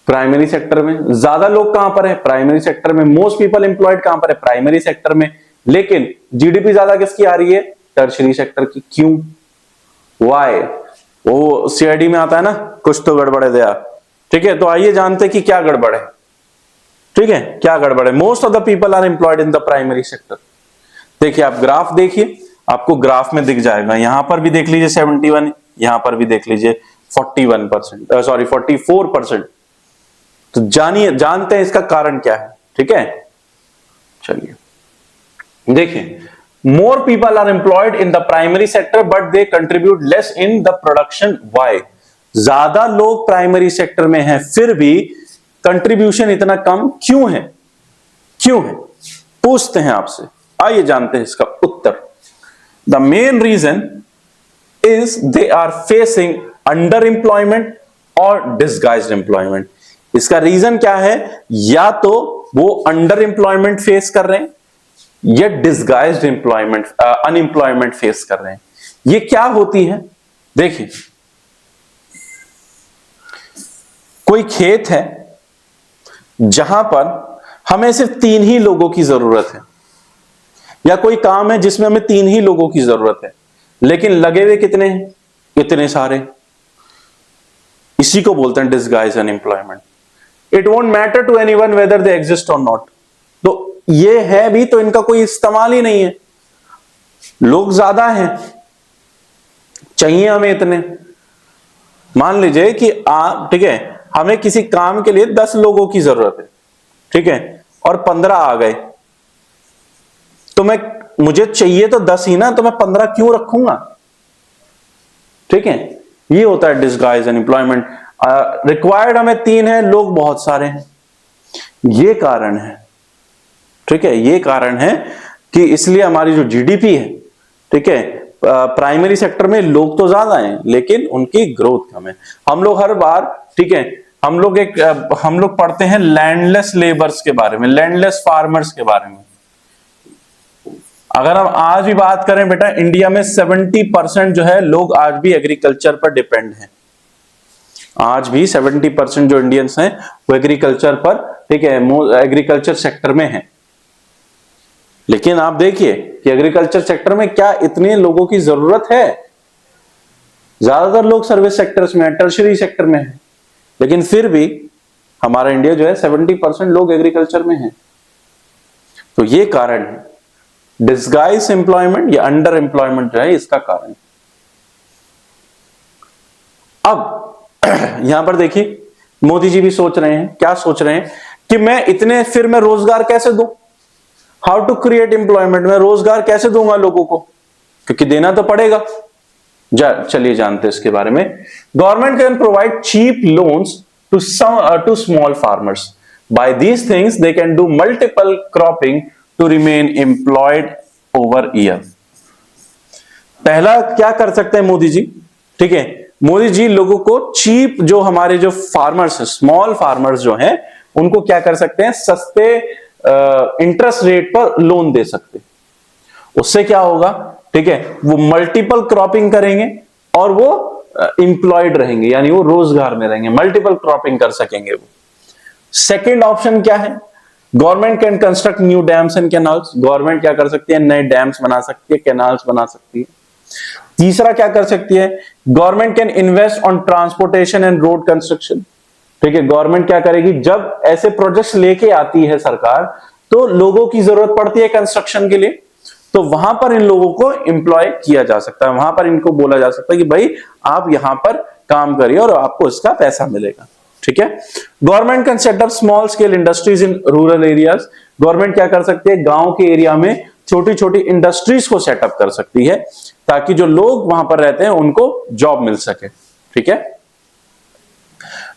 A: प्राइमरी सेक्टर में। ज्यादा लोग कहां पर है? प्राइमरी सेक्टर में। मोस्ट पीपल एम्प्लॉयड कहां पर है? प्राइमरी सेक्टर में। लेकिन जीडीपी ज्यादा किसकी आ रही है? टर्शरी सेक्टर की। क्यों? वाई? वो सीआईडी में आता है ना, कुछ तो गड़बड़ है दया। ठीक है, तो आइए जानते हैं कि क्या गड़बड़ है। ठीक है, क्या गड़बड़ है? Most of the people are employed in the primary sector. देखिए, आप ग्राफ देखिए, आपको ग्राफ में दिख जाएगा। यहां पर भी देख लीजिए 71, यहां पर भी देख लीजिए 41%, सॉरी 44%। तो जानते हैं इसका कारण क्या है। ठीक है, चलिए देखिए, more people are employed in the primary sector but they contribute less in the production. Why? ज्यादा लोग प्राइमरी सेक्टर में हैं फिर भी कंट्रीब्यूशन इतना कम क्यों है? क्यों है? पूछते हैं आपसे, आइए जानते हैं इसका उत्तर। The main reason is they are facing under employment और डिसगाइज्ड एम्प्लॉयमेंट। इसका रीजन क्या है? या तो वो अंडर एम्प्लॉयमेंट फेस कर रहे हैं या डिसगाइज्ड एम्प्लॉयमेंट, अनएम्प्लॉयमेंट फेस कर रहे हैं। ये क्या होती है? देखिए, कोई खेत है जहां पर हमें सिर्फ 3 ही लोगों की जरूरत है, या कोई काम है जिसमें हमें 3 ही लोगों की जरूरत है, लेकिन लगे हुए कितने हैं? इतने सारे। इसी को बोलते हैं disguise unemployment. It won't matter to anyone whether they exist or not. तो ये है भी तो इनका कोई इस्तेमाल ही नहीं है। लोग ज्यादा हैं, चाहिए हमें इतने। मान लीजिए कि आप, ठीक है, हमें किसी काम के लिए 10 लोगों की जरूरत है, ठीक है, और 15 आ गए, तो मुझे चाहिए तो 10 ही ना, तो मैं 15 क्यों रखूंगा? ठीक है, ये होता है डिसगाइज अनएम्प्लॉयमेंट। रिक्वायर्ड हमें 3 है, लोग बहुत सारे हैं। ये कारण है। ठीक है, ये कारण है कि इसलिए हमारी जो जीडीपी है, ठीक है, प्राइमरी सेक्टर में लोग तो ज्यादा हैं लेकिन उनकी ग्रोथ कम है। हम लोग हर बार, ठीक है, हम लोग पढ़ते हैं लैंडलेस लेबर्स के बारे में, लैंडलेस फार्मर्स के बारे में। अगर हम आज भी बात करें बेटा, इंडिया में 70% जो है लोग आज भी एग्रीकल्चर पर डिपेंड हैं। आज भी 70% जो इंडियंस हैं वो एग्रीकल्चर पर, ठीक है, एग्रीकल्चर सेक्टर में हैं। लेकिन आप देखिए कि एग्रीकल्चर सेक्टर में क्या इतने लोगों की जरूरत है? ज्यादातर लोग सर्विस सेक्टर्स में है, टर्शरी सेक्टर में है, लेकिन फिर भी हमारा इंडिया जो है 70% लोग एग्रीकल्चर में है। तो ये कारण है, डिस्गाइज एम्प्लॉयमेंट या अंडर एम्प्लॉयमेंट जो है इसका कारण। अब यहां पर देखिए मोदी जी भी सोच रहे हैं, क्या सोच रहे हैं कि मैं इतने, फिर मैं रोजगार कैसे दूं, हाउ टू क्रिएट एम्प्लॉयमेंट, मैं रोजगार कैसे दूंगा लोगों को, क्योंकि देना तो पड़ेगा। चलिए जानते हैं इसके बारे में। Government can provide cheap loans to small farmers, by these things they can do multiple cropping to remain employed over year. पहला क्या कर सकते हैं मोदी जी, ठीक है, मोदी जी लोगों को चीप, जो हमारे जो फार्मर्स है, स्मॉल फार्मर्स जो हैं, उनको क्या कर सकते हैं, सस्ते इंटरेस्ट रेट पर लोन दे सकते। उससे क्या होगा, ठीक है, वो मल्टीपल क्रॉपिंग करेंगे और वो एम्प्लॉयड रहेंगे, यानी वो रोजगार में रहेंगे, मल्टीपल क्रॉपिंग कर सकेंगे वो। सेकेंड ऑप्शन क्या है, government can construct new dams and canals, government क्या कर सकती है, नए डैम्स बना सकती है, कैनाल्स बना सकती है। तीसरा क्या कर सकती है, government can invest on transportation and road construction, ठीक है, गवर्नमेंट क्या करेगी, जब ऐसे प्रोजेक्ट्स लेके आती है सरकार, तो लोगों की जरूरत पड़ती है कंस्ट्रक्शन के लिए, तो वहां पर इन लोगों को एम्प्लॉय किया जा सकता है, वहां पर इनको बोला जा सकता है कि भाई आप यहां पर काम करिए और आपको इसका पैसा मिलेगा, ठीक है। Government can set up small scale industries in rural areas, government क्या कर सकती है, गांव के एरिया में छोटी छोटी इंडस्ट्रीज को सेटअप कर सकती है, ताकि जो लोग वहां पर रहते हैं उनको जॉब मिल सके, ठीक है।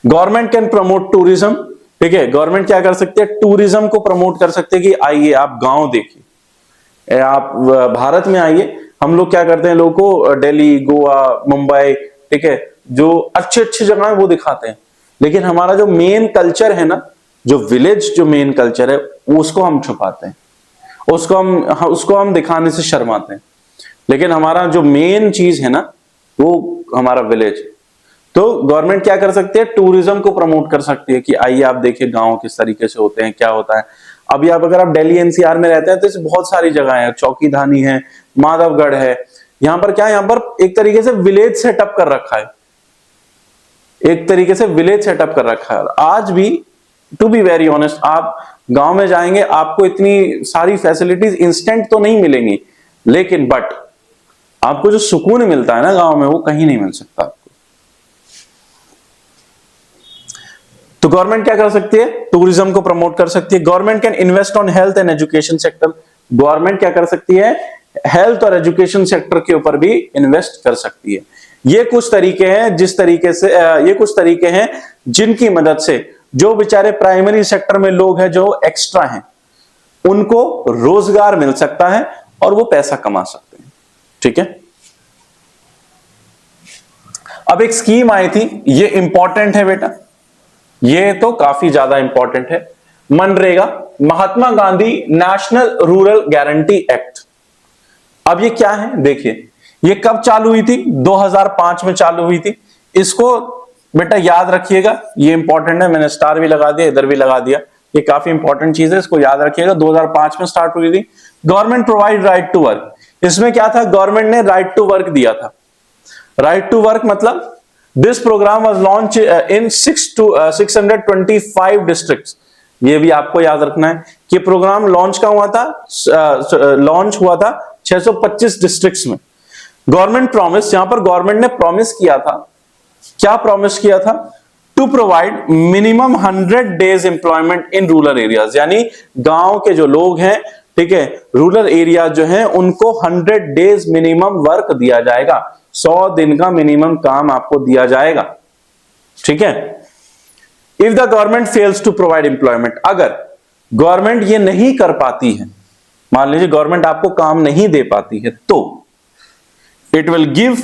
A: गवर्नमेंट कैन प्रमोट टूरिज्म, ठीक है, गवर्नमेंट क्या कर सकती है, टूरिज्म को प्रमोट कर सकते हैं कि आइए आप गांव देखिए, आप भारत में आइए। हम लोग क्या करते हैं, लोगों को दिल्ली, गोवा, मुंबई, ठीक है, जो अच्छे अच्छे जगह है वो दिखाते हैं, लेकिन हमारा जो मेन कल्चर है ना, जो विलेज जो मेन कल्चर है, उसको हम छुपाते हैं, उसको हम दिखाने से शर्माते हैं, लेकिन हमारा जो मेन चीज है ना, वो हमारा विलेज। तो गवर्नमेंट क्या कर सकती है, टूरिज्म को प्रमोट कर सकती है कि आइए आप देखिए गांव किस तरीके से होते हैं, क्या होता है। अभी अगर आप दिल्ली एनसीआर में रहते हैं तो बहुत सारी जगह है, चौकी धानी है, माधवगढ़ है, यहां पर क्या है, यहां पर एक तरीके से विलेज सेटअप कर रखा है, एक तरीके से विलेज सेटअप कर रखा है। आज भी टू बी वेरी ऑनेस्ट, आप गांव में जाएंगे, आपको इतनी सारी फैसिलिटीज इंस्टेंट तो नहीं मिलेंगी, लेकिन बट आपको जो सुकून मिलता है ना गांव में, वो कहीं नहीं मिल सकता आपको। तो गवर्नमेंट क्या कर सकती है, टूरिज्म को प्रमोट कर सकती है। Government can invest on health and education sector, government क्या कर सकती है, हेल्थ और एजुकेशन सेक्टर के ऊपर भी इन्वेस्ट कर सकती है। ये कुछ तरीके हैं, ये कुछ तरीके हैं जिनकी मदद से जो बेचारे प्राइमरी सेक्टर में लोग हैं, जो एक्स्ट्रा हैं, उनको रोजगार मिल सकता है और वो पैसा कमा सकते हैं, ठीक है। अब एक स्कीम आई थी, ये इंपॉर्टेंट है बेटा, ये तो काफी ज्यादा इंपॉर्टेंट है, मनरेगा, Mahatma Gandhi national rural guarantee act. अब ये क्या है, देखिए ये कब चालू हुई थी, 2005 में चालू हुई थी। इसको बेटा याद रखिएगा, ये इंपॉर्टेंट है, मैंने स्टार भी लगा दिया, इधर भी लगा दिया, ये काफी इंपॉर्टेंट चीज है, इसको याद रखिएगा। 2005 में स्टार्ट हुई थी। Government provide right to work, इसमें क्या था, गवर्नमेंट ने राइट टू वर्क दिया था। राइट टू वर्क मतलब this programme was launch in 625 districts. ये भी आपको याद रखना है कि प्रोग्राम लॉन्च का हुआ था, लॉन्च हुआ था 625 डिस्ट्रिक्ट्स में। गवर्नमेंट प्रॉमिस, यहां पर गवर्नमेंट ने प्रॉमिस किया था, क्या प्रॉमिस किया था, to provide minimum 100 days employment in rural areas, यानी गांव के जो लोग हैं, ठीक है, रूरल एरिया जो है, उनको 100 डेज मिनिमम वर्क दिया जाएगा, 100 दिन का मिनिमम काम आपको दिया जाएगा, ठीक है। If the government fails to provide employment, अगर गवर्नमेंट ये नहीं कर पाती है, मान लीजिए गवर्नमेंट आपको काम नहीं दे पाती है, तो it will give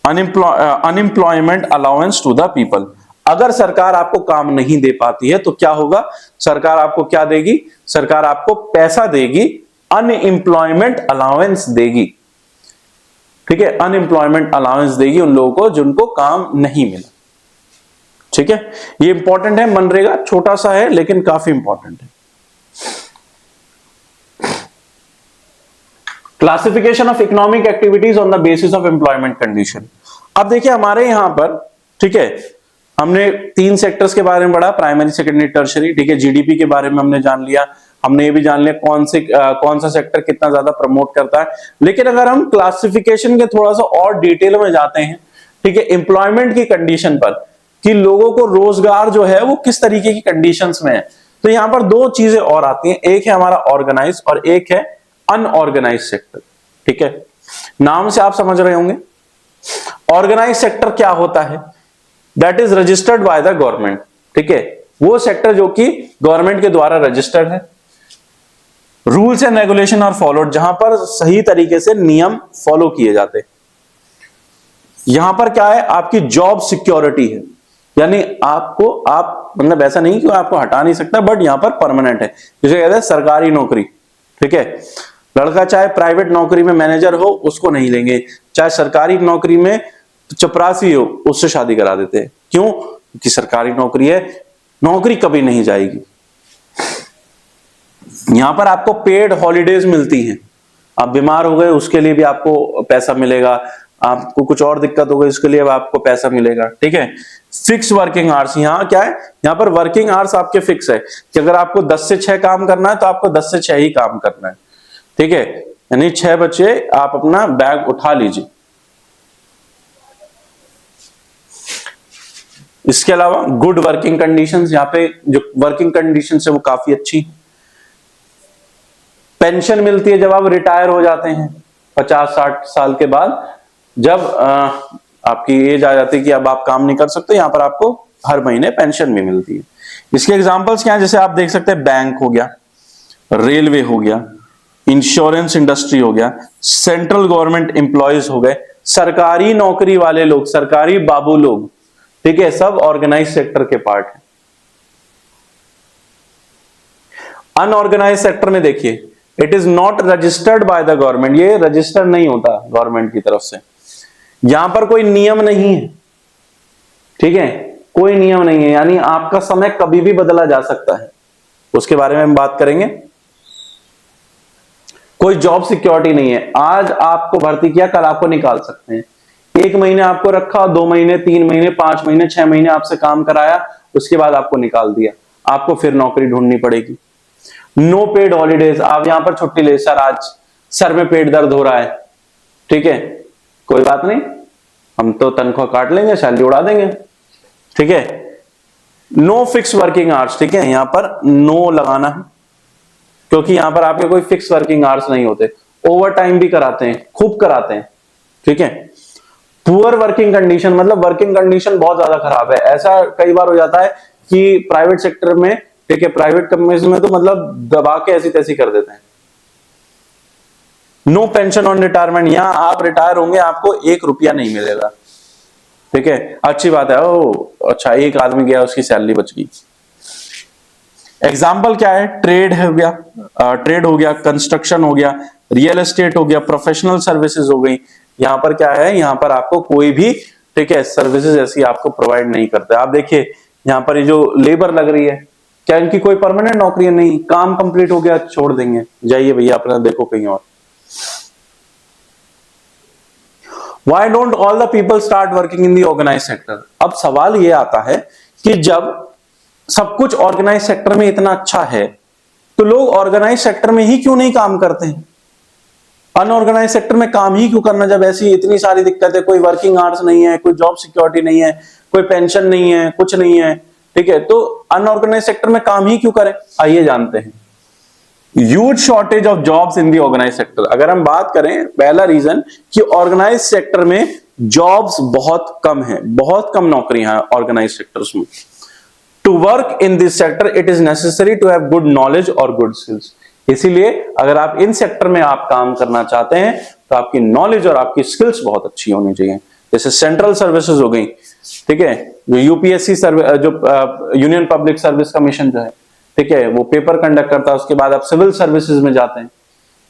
A: unemployment allowance to the people. अगर सरकार आपको काम नहीं दे पाती है तो क्या होगा, सरकार आपको क्या देगी, सरकार आपको पैसा देगी, अनएम्प्लॉयमेंट अलाउंस देगी, ठीक है, अनएम्प्लॉयमेंट अलाउंस देगी उन लोगों को जिनको काम नहीं मिला, ठीक है। ये इंपॉर्टेंट है, मनरेगा छोटा सा है लेकिन काफी इंपॉर्टेंट है। Classification of economic activities on the basis of employment condition. अब देखिए हमारे यहां पर, ठीक है, हमने 3 सेक्टर्स के बारे में पढ़ा, प्राइमरी, सेकेंडरी, टर्शियरी, ठीक है। जीडीपी के बारे में हमने जान लिया, हमने ये भी जान लिया कौन सा सेक्टर कितना ज्यादा प्रमोट करता है। लेकिन अगर हम क्लासिफिकेशन के थोड़ा सा और डिटेल में जाते हैं, ठीक है, एम्प्लॉयमेंट की कंडीशन पर, कि लोगों को रोजगार जो है वो किस तरीके की कंडीशंस में है, तो यहां पर 2 चीजें और आती हैं, एक है हमारा ऑर्गेनाइज और एक है अनऑर्गेनाइज सेक्टर, ठीक है। नाम से आप समझ रहे होंगे ऑर्गेनाइज सेक्टर क्या होता है, that is registered by the government, ठीक है, वो सेक्टर जो कि गवर्नमेंट के द्वारा रजिस्टर्ड है, rules and regulation are followed, जहां पर सही तरीके से नियम फॉलो किए जाते हैं। यहां पर क्या है, आपकी जॉब सिक्योरिटी है, यानी आप मतलब ऐसा नहीं कि आपको हटा नहीं सकता, बट यहां पर परमानेंट है, जिसे कहते हैं सरकारी नौकरी, ठीक है। लड़का चाहे प्राइवेट नौकरी में मैनेजर हो, उसको नहीं लेंगे, चाहे सरकारी नौकरी में चपरासी हो, उससे शादी करा देते हैं। क्यों? क्योंकि सरकारी नौकरी है, नौकरी कभी नहीं जाएगी। यहां पर आपको पेड हॉलीडेज मिलती हैं, आप बीमार हो गए उसके लिए भी आपको पैसा मिलेगा, आपको कुछ और दिक्कत हो गई उसके लिए आपको पैसा मिलेगा, ठीक है। फिक्स वर्किंग आवर्स, यहां क्या है, यहां पर वर्किंग आवर्स आपके फिक्स है कि अगर आपको 10 से 6 काम करना है तो आपको 10 से 6 ही काम करना है, ठीक है, यानी 6 बजे आप अपना बैग उठा लीजिए। इसके अलावा गुड वर्किंग कंडीशंस, यहाँ पे जो वर्किंग कंडीशंस है वो काफी अच्छी। पेंशन मिलती है जब आप रिटायर हो जाते हैं 50-60 साल के बाद, जब आपकी एज आ जाती है कि अब आप काम नहीं कर सकते, यहां पर आपको हर महीने पेंशन भी मिलती है। इसके एग्जांपल्स क्या है, जैसे आप देख सकते हैं बैंक हो गया, रेलवे हो गया, इंश्योरेंस इंडस्ट्री हो गया, सेंट्रल गवर्नमेंट एम्प्लॉयज हो गए, सरकारी नौकरी वाले लोग, सरकारी बाबू लोग, ठीक है, सब ऑर्गेनाइज सेक्टर के पार्ट है। अनऑर्गेनाइज सेक्टर में देखिए, it is not registered by the government, ये रजिस्टर नहीं होता गवर्नमेंट की तरफ से, यहां पर कोई नियम नहीं है, ठीक है, कोई नियम नहीं है, यानी आपका समय कभी भी बदला जा सकता है, उसके बारे में हम बात करेंगे। कोई जॉब सिक्योरिटी नहीं है, आज आपको भर्ती किया कल आपको निकाल सकते हैं, 1 महीने आपको रखा, 2 महीने, 3 महीने, 5 महीने, 6 महीने आपसे काम कराया, उसके बाद आपको निकाल दिया, आपको फिर नौकरी ढूंढनी पड़ेगी। नो पेड हॉलीडेज, आप यहां पर छुट्टी ले, सर आज सर में पेट दर्द हो रहा है, ठीक है, कोई बात नहीं, हम तो तनख्वाह काट लेंगे, सैलरी उड़ा देंगे, ठीक है। नो फिक्स वर्किंग आवर्स, ठीक है, यहां पर नो लगाना है, क्योंकि यहां पर आपके कोई फिक्स वर्किंग आवर्स नहीं होते, ओवर टाइम भी कराते हैं, खूब कराते हैं, ठीक है। पुअर वर्किंग कंडीशन, मतलब वर्किंग कंडीशन बहुत ज्यादा खराब है, ऐसा कई बार हो जाता है कि प्राइवेट सेक्टर में, ठीक है, प्राइवेट कंपनीज में तो मतलब दबा के ऐसी तैसी कर देते हैं। नो पेंशन ऑन रिटायरमेंट, यहां आप रिटायर होंगे आपको 1 रुपया नहीं मिलेगा, ठीक है, अच्छी बात है, ओ अच्छा, एक आदमी गया उसकी सैलरी बच गई। एग्जाम्पल क्या है, ट्रेड हो गया, ट्रेड हो गया, कंस्ट्रक्शन हो गया, रियल एस्टेट हो गया, प्रोफेशनल सर्विसेज हो गई। यहां पर क्या है, यहां पर आपको कोई भी, ठीक है, सर्विसेज ऐसी आपको प्रोवाइड नहीं करते। आप देखिए यहां पर ये जो लेबर लग रही है, क्या इनकी कोई परमानेंट नौकरी नहीं, काम कंप्लीट हो गया छोड़ देंगे, जाइए भैया अपना देखो कहीं और। Why don't all the people start working in the organized sector? अब सवाल ये आता है कि जब सब कुछ ऑर्गेनाइज सेक्टर में इतना अच्छा है, तो लोग ऑर्गेनाइज सेक्टर में ही क्यों नहीं काम करते हैं? अनऑर्गेनाइज सेक्टर में काम ही क्यों करना, जब ऐसी इतनी सारी दिक्कत है, कोई वर्किंग आवर्स नहीं है, कोई जॉब सिक्योरिटी नहीं है, कोई पेंशन नहीं है, कुछ नहीं है, ठीक है, तो अनऑर्गेनाइज सेक्टर में काम ही क्यों करें? आइए जानते हैं। Huge shortage of jobs in the organise sector. अगर हम बात करें, पहला रीजन कि ऑर्गेनाइज सेक्टर में जॉब्स बहुत कम है, बहुत कम नौकरियां हैं ऑर्गेनाइज सेक्टर्स में। To work in this sector it is necessary to have good knowledge और गुड स्किल्स। इसीलिए अगर आप इन सेक्टर में आप काम करना चाहते हैं तो आपकी नॉलेज और आपकी स्किल्स बहुत अच्छी होनी चाहिए। जैसे सेंट्रल सर्विसेज हो गई, ठीक है, जो यूपीएससी जो यूनियन पब्लिक सर्विस कमीशन जो है, ठीक है, वो पेपर कंडक्ट करता है, उसके बाद आप सिविल सर्विसेज में जाते हैं।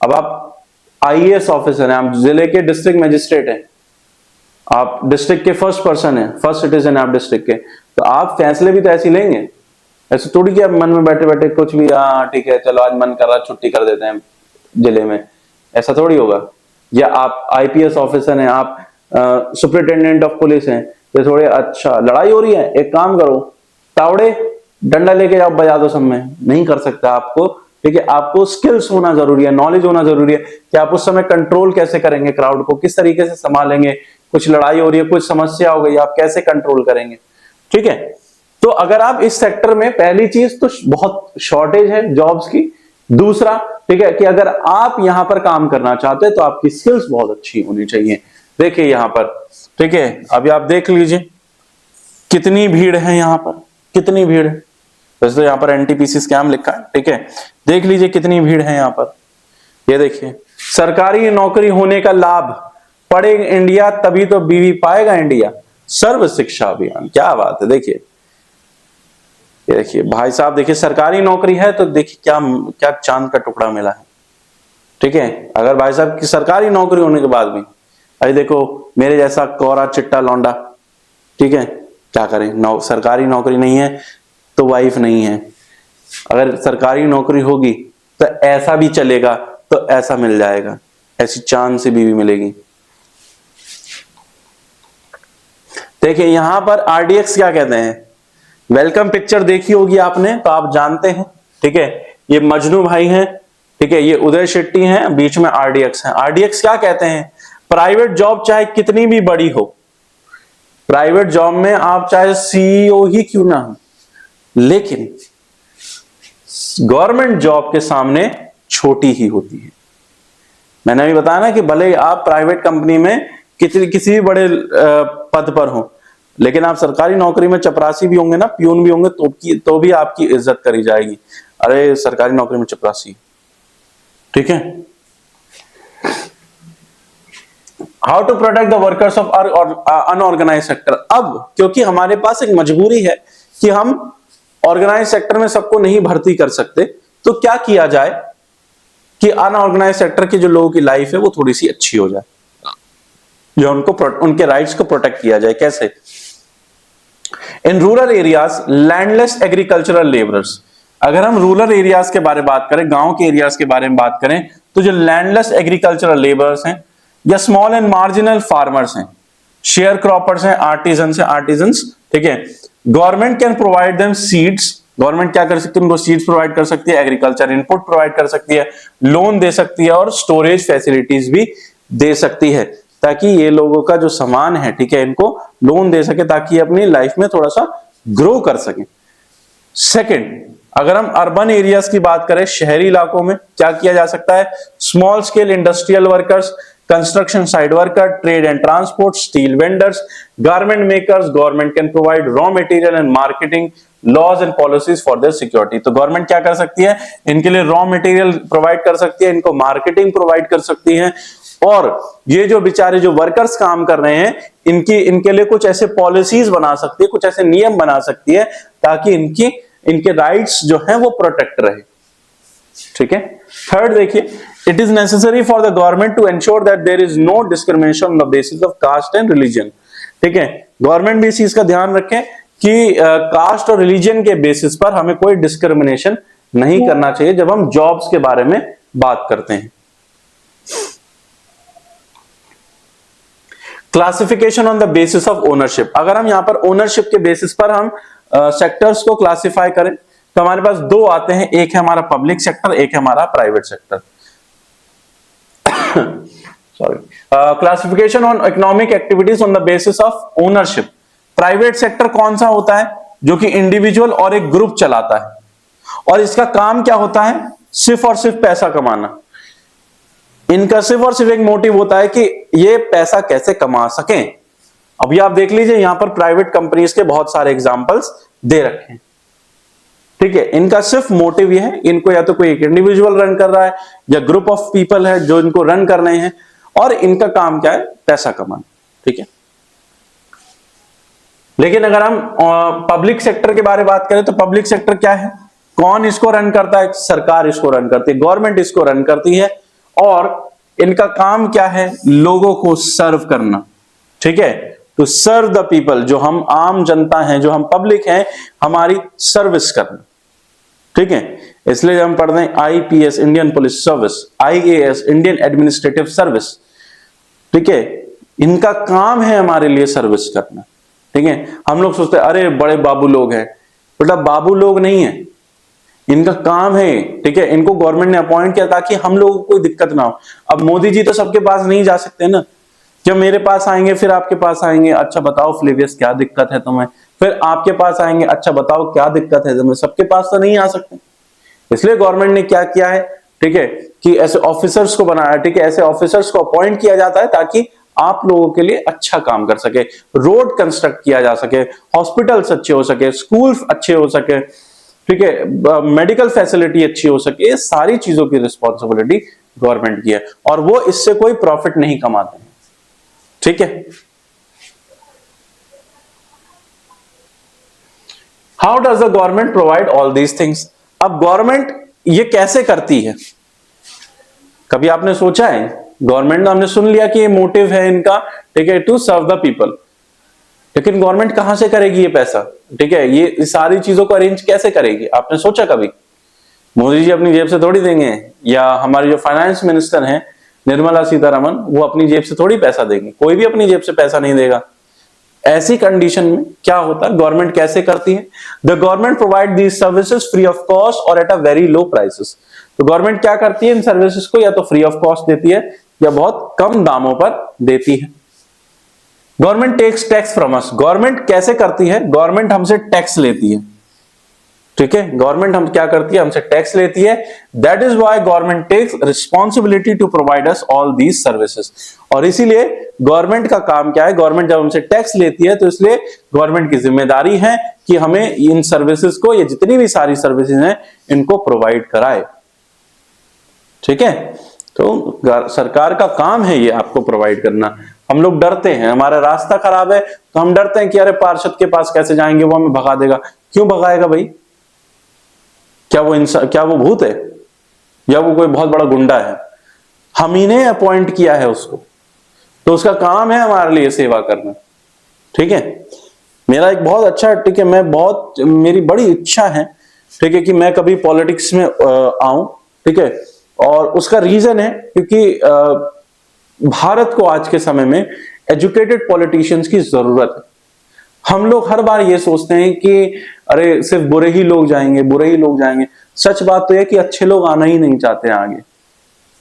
A: अब आप आईएएस ऑफिसर हैं, आप जिले के डिस्ट्रिक्ट मजिस्ट्रेट हैं, आप डिस्ट्रिक्ट के फर्स्ट पर्सन हैं, फर्स्ट सिटीजन आप डिस्ट्रिक्ट के, तो आप फैसले भी तो ऐसे लेंगे, ऐसे थोड़ी कि आप मन में बैठे बैठे कुछ भी, हाँ ठीक है चलो आज मन कर रहा छुट्टी कर देते हैं जिले में, ऐसा थोड़ी होगा। या आप आईपीएस ऑफिसर हैं, आप सुपरिटेंडेंट ऑफ पुलिस हैं, ये थोड़े अच्छा लड़ाई हो रही है, एक काम करो तावड़े डंडा लेके जाओ बजा दो सब में, नहीं कर सकता आपको। ठीक है, आपको स्किल्स होना जरूरी है, नॉलेज होना जरूरी है कि आप उस समय कंट्रोल कैसे करेंगे, क्राउड को किस तरीके से संभालेंगे, कुछ लड़ाई हो रही है, कुछ समस्या हो गई, आप कैसे कंट्रोल करेंगे। ठीक है, तो अगर आप इस सेक्टर में, पहली चीज तो बहुत शॉर्टेज है जॉब्स की, दूसरा ठीक है कि अगर आप यहां पर काम करना चाहते हैं तो आपकी स्किल्स बहुत अच्छी होनी चाहिए। देखिए यहां पर, ठीक है, अभी आप देख लीजिए कितनी भीड़ है यहां पर, कितनी भीड़ है। वैसे तो यहाँ पर एनटीपीसी स्कैम लिखा है, ठीक है, देख लीजिए कितनी भीड़ है यहाँ पर। ये देखिए, सरकारी नौकरी होने का लाभ, पढ़े इंडिया तभी तो बीवी पाएगा इंडिया, सर्व शिक्षा अभियान, क्या बात है। देखिए ये देखिए भाई साहब, देखिए सरकारी नौकरी है तो देखिए क्या क्या चांद का टुकड़ा मिला है। ठीक है, अगर भाई साहब की सरकारी नौकरी होने के बाद भी, अरे देखो मेरे जैसा कोरा चिट्टा लौंडा, ठीक है, क्या करें, सरकारी नौकरी नहीं है तो वाइफ नहीं है, अगर सरकारी नौकरी होगी तो ऐसा भी चलेगा, तो ऐसा मिल जाएगा, ऐसी चांद सी बीवी मिलेगी। देखिए यहां पर आरडीएक्स क्या कहते हैं, वेलकम पिक्चर देखी होगी आपने तो आप जानते हैं। ठीक है, ये मजनू भाई हैं, ठीक है, ये उदय शेट्टी हैं, बीच में आरडीएक्स हैं। आरडीएक्स क्या कहते हैं, प्राइवेट जॉब चाहे कितनी भी बड़ी हो, प्राइवेट जॉब में आप चाहे सीईओ ही क्यों ना हो, लेकिन गवर्नमेंट जॉब के सामने छोटी ही होती है। मैंने अभी बताया ना कि भले आप प्राइवेट कंपनी में किसी भी बड़े पद पर हो, लेकिन आप सरकारी नौकरी में चपरासी भी होंगे ना, प्यून भी होंगे, तो भी आपकी इज्जत करी जाएगी, अरे सरकारी नौकरी में चपरासी। ठीक है, how to protect the workers of unorganised sector. अब क्योंकि हमारे पास एक मजबूरी है कि हम ऑर्गेनाइज सेक्टर में सबको नहीं भर्ती कर सकते, तो क्या किया जाए कि अनऑर्गेनाइज सेक्टर के जो लोगों की लाइफ है वो थोड़ी सी अच्छी हो जाए, जो उनके राइट्स को प्रोटेक्ट किया जाए। कैसे, इन rural areas landless agricultural labourers, अगर हम रूरल एरियाज के बारे में बात करें, गांव के एरियाज के बारे में बात करें, तो जो लैंडलेस एग्रीकल्चरल लेबरर्स हैं या स्मॉल एंड मार्जिनल फार्मर्स हैं, शेयर क्रॉपर्स हैं, आर्टिजन्स, ठीक है, government can provide them seeds, government क्या कर सकती है, उनको सीड्स प्रोवाइड कर सकती है, एग्रीकल्चर इनपुट प्रोवाइड कर सकती है, लोन दे सकती है और स्टोरेज फैसिलिटीज भी दे सकती है, ताकि ये लोगों का जो सामान है, ठीक है, इनको लोन दे सके ताकि अपनी लाइफ में थोड़ा सा ग्रो कर सके। सेकंड, अगर हम अर्बन एरियाज की बात करें, शहरी इलाकों में क्या किया जा सकता है, small scale industrial workers, construction site worker, trade and transport, steel vendors, garment makers, government can provide raw material and marketing laws and policies for their security. तो गवर्नमेंट क्या कर सकती है, इनके लिए रॉ मटेरियल प्रोवाइड कर सकती है, इनको मार्केटिंग प्रोवाइड कर सकती है, और ये जो बेचारे जो वर्कर्स काम कर रहे हैं इनके लिए कुछ ऐसे पॉलिसीज बना सकती है, कुछ ऐसे नियम बना सकती है ताकि इनके राइट्स जो हैं वो प्रोटेक्ट रहे। ठीक है, थर्ड देखिए, it is necessary for the government to ensure that there is no discrimination on the basis of caste and religion. ठीक है, गवर्नमेंट भी इस चीज का ध्यान रखे कि कास्ट और रिलीजन के बेसिस पर हमें कोई डिस्क्रिमिनेशन नहीं करना चाहिए जब हम जॉब्स के बारे में बात करते हैं। Classification on the basis of ownership, अगर हम यहां पर ओनरशिप के बेसिस पर हम सेक्टर्स को क्लासिफाई करें तो हमारे पास दो आते हैं, एक है हमारा पब्लिक सेक्टर, एक है हमारा private sector. Sorry, classification on economic activities on the basis of ownership. Private sector कौन सा होता है, जो कि इंडिविजुअल और एक ग्रुप चलाता है, और इसका काम क्या होता है, सिर्फ और सिर्फ पैसा कमाना। इनका सिर्फ और सिर्फ एक मोटिव होता है कि ये पैसा कैसे कमा सकें। अभी आप देख लीजिए यहां पर प्राइवेट कंपनीज के बहुत सारे एग्जांपल्स दे रखे हैं। ठीक है, इनका सिर्फ मोटिव ये है, इनको या तो कोई एक इंडिविजुअल रन कर रहा है या ग्रुप ऑफ पीपल है जो इनको रन कर रहे हैं, और इनका काम क्या है, पैसा कमाना। ठीक है, लेकिन अगर हम पब्लिक सेक्टर के बारे में बात करें तो पब्लिक सेक्टर क्या है, कौन इसको रन करता है, सरकार इसको रन करती है, गवर्नमेंट इसको रन करती है, और इनका काम क्या है, लोगों को सर्व करना। ठीक है, टू सर्व द पीपल, जो हम आम जनता हैं, जो हम पब्लिक हैं, हमारी सर्विस करना। ठीक है, इसलिए हम पढ़ते हैं IPS Indian police service, IAS Indian administrative service. ठीक है, इनका काम है हमारे लिए सर्विस करना, ठीक है। हम लोग सोचते हैं अरे बड़े बाबू लोग हैं, बेटा बाबू लोग नहीं है, इनका काम है, ठीक है। इनको गवर्नमेंट ने अपॉइंट किया ताकि हम लोगों को कोई दिक्कत ना हो। अब मोदी जी तो सबके पास नहीं जा सकते ना, जब मेरे पास आएंगे फिर आपके पास आएंगे, अच्छा बताओ फ्लेवियस क्या दिक्कत है तुम्हें, फिर आपके पास आएंगे, अच्छा बताओ क्या दिक्कत है तुम्हें, सबके पास तो नहीं आ सकते। इसलिए गवर्नमेंट ने क्या किया है, ठीक है, कि ऐसे ऑफिसर्स को बनाया, ठीक है, ऐसे ऑफिसर्स को अपॉइंट किया जाता है ताकि आप लोगों के लिए अच्छा काम कर सके, रोड कंस्ट्रक्ट किया जा सके, हॉस्पिटल्स अच्छे हो सके, स्कूल अच्छे हो सके, ठीक है, मेडिकल फैसिलिटी अच्छी हो सके। ये सारी चीजों की रिस्पॉन्सिबिलिटी गवर्नमेंट की है और वो इससे कोई प्रॉफिट नहीं कमाते हैं, ठीक है। How does the government provide all these things? अब गवर्नमेंट ये कैसे करती है, कभी आपने सोचा है? गवर्नमेंट, हमने सुन लिया कि ये मोटिव है इनका, ठीक है, टू सर्व द पीपल, लेकिन गवर्नमेंट कहां से करेगी ये पैसा, ठीक है, ये सारी चीजों को अरेंज कैसे करेगी? आपने सोचा कभी? मोदी जी अपनी जेब से थोड़ी देंगे, या हमारी जो फाइनेंस मिनिस्टर हैं निर्मला सीतारमण, वो अपनी जेब से थोड़ी पैसा देंगे, कोई भी अपनी जेब से पैसा नहीं देगा। ऐसी कंडीशन में क्या होता है, गवर्नमेंट कैसे करती है? The government provide these services free of cost और at a very low prices. तो गवर्नमेंट क्या करती है, इन सर्विसेज को या तो फ्री ऑफ कॉस्ट देती है या बहुत कम दामों पर देती है। Government takes tax from us. Government कैसे करती है? गवर्नमेंट हमसे टैक्स लेती है, ठीक है, गवर्नमेंट हम क्या करती है, हमसे टैक्स लेती है। That is why government takes responsibility to provide us all these services. और इसीलिए गवर्नमेंट का काम क्या है, गवर्नमेंट जब हमसे टैक्स लेती है तो इसलिए गवर्नमेंट की जिम्मेदारी है कि हमें इन सर्विसेज को, ये जितनी भी सारी सर्विसेज हैं, इनको प्रोवाइड कराए, ठीक है। तो सरकार का काम है ये आपको प्रोवाइड करना। हम लोग डरते हैं, हमारा रास्ता खराब है तो हम डरते हैं कि अरे पार्षद के पास कैसे जाएंगे, वो हमें भगा देगा। क्यों भगाएगा भाई? क्या वो इंसान, क्या वो भूत है, या वो कोई बहुत बड़ा गुंडा है? हम ही ने अपॉइंट किया है उसको, तो उसका काम है हमारे लिए सेवा करना, ठीक है। मेरा एक बहुत अच्छा, ठीक है, मेरी बड़ी इच्छा है, ठीक है, कि मैं कभी पॉलिटिक्स में आऊं, ठीक है। और उसका रीजन है क्योंकि भारत को आज के समय में एजुकेटेड पॉलिटिशियंस की जरूरत है। हम लोग हर बार ये सोचते हैं कि अरे सिर्फ बुरे ही लोग जाएंगे, बुरे ही लोग जाएंगे। सच बात तो यह कि अच्छे लोग आना ही नहीं चाहते आगे।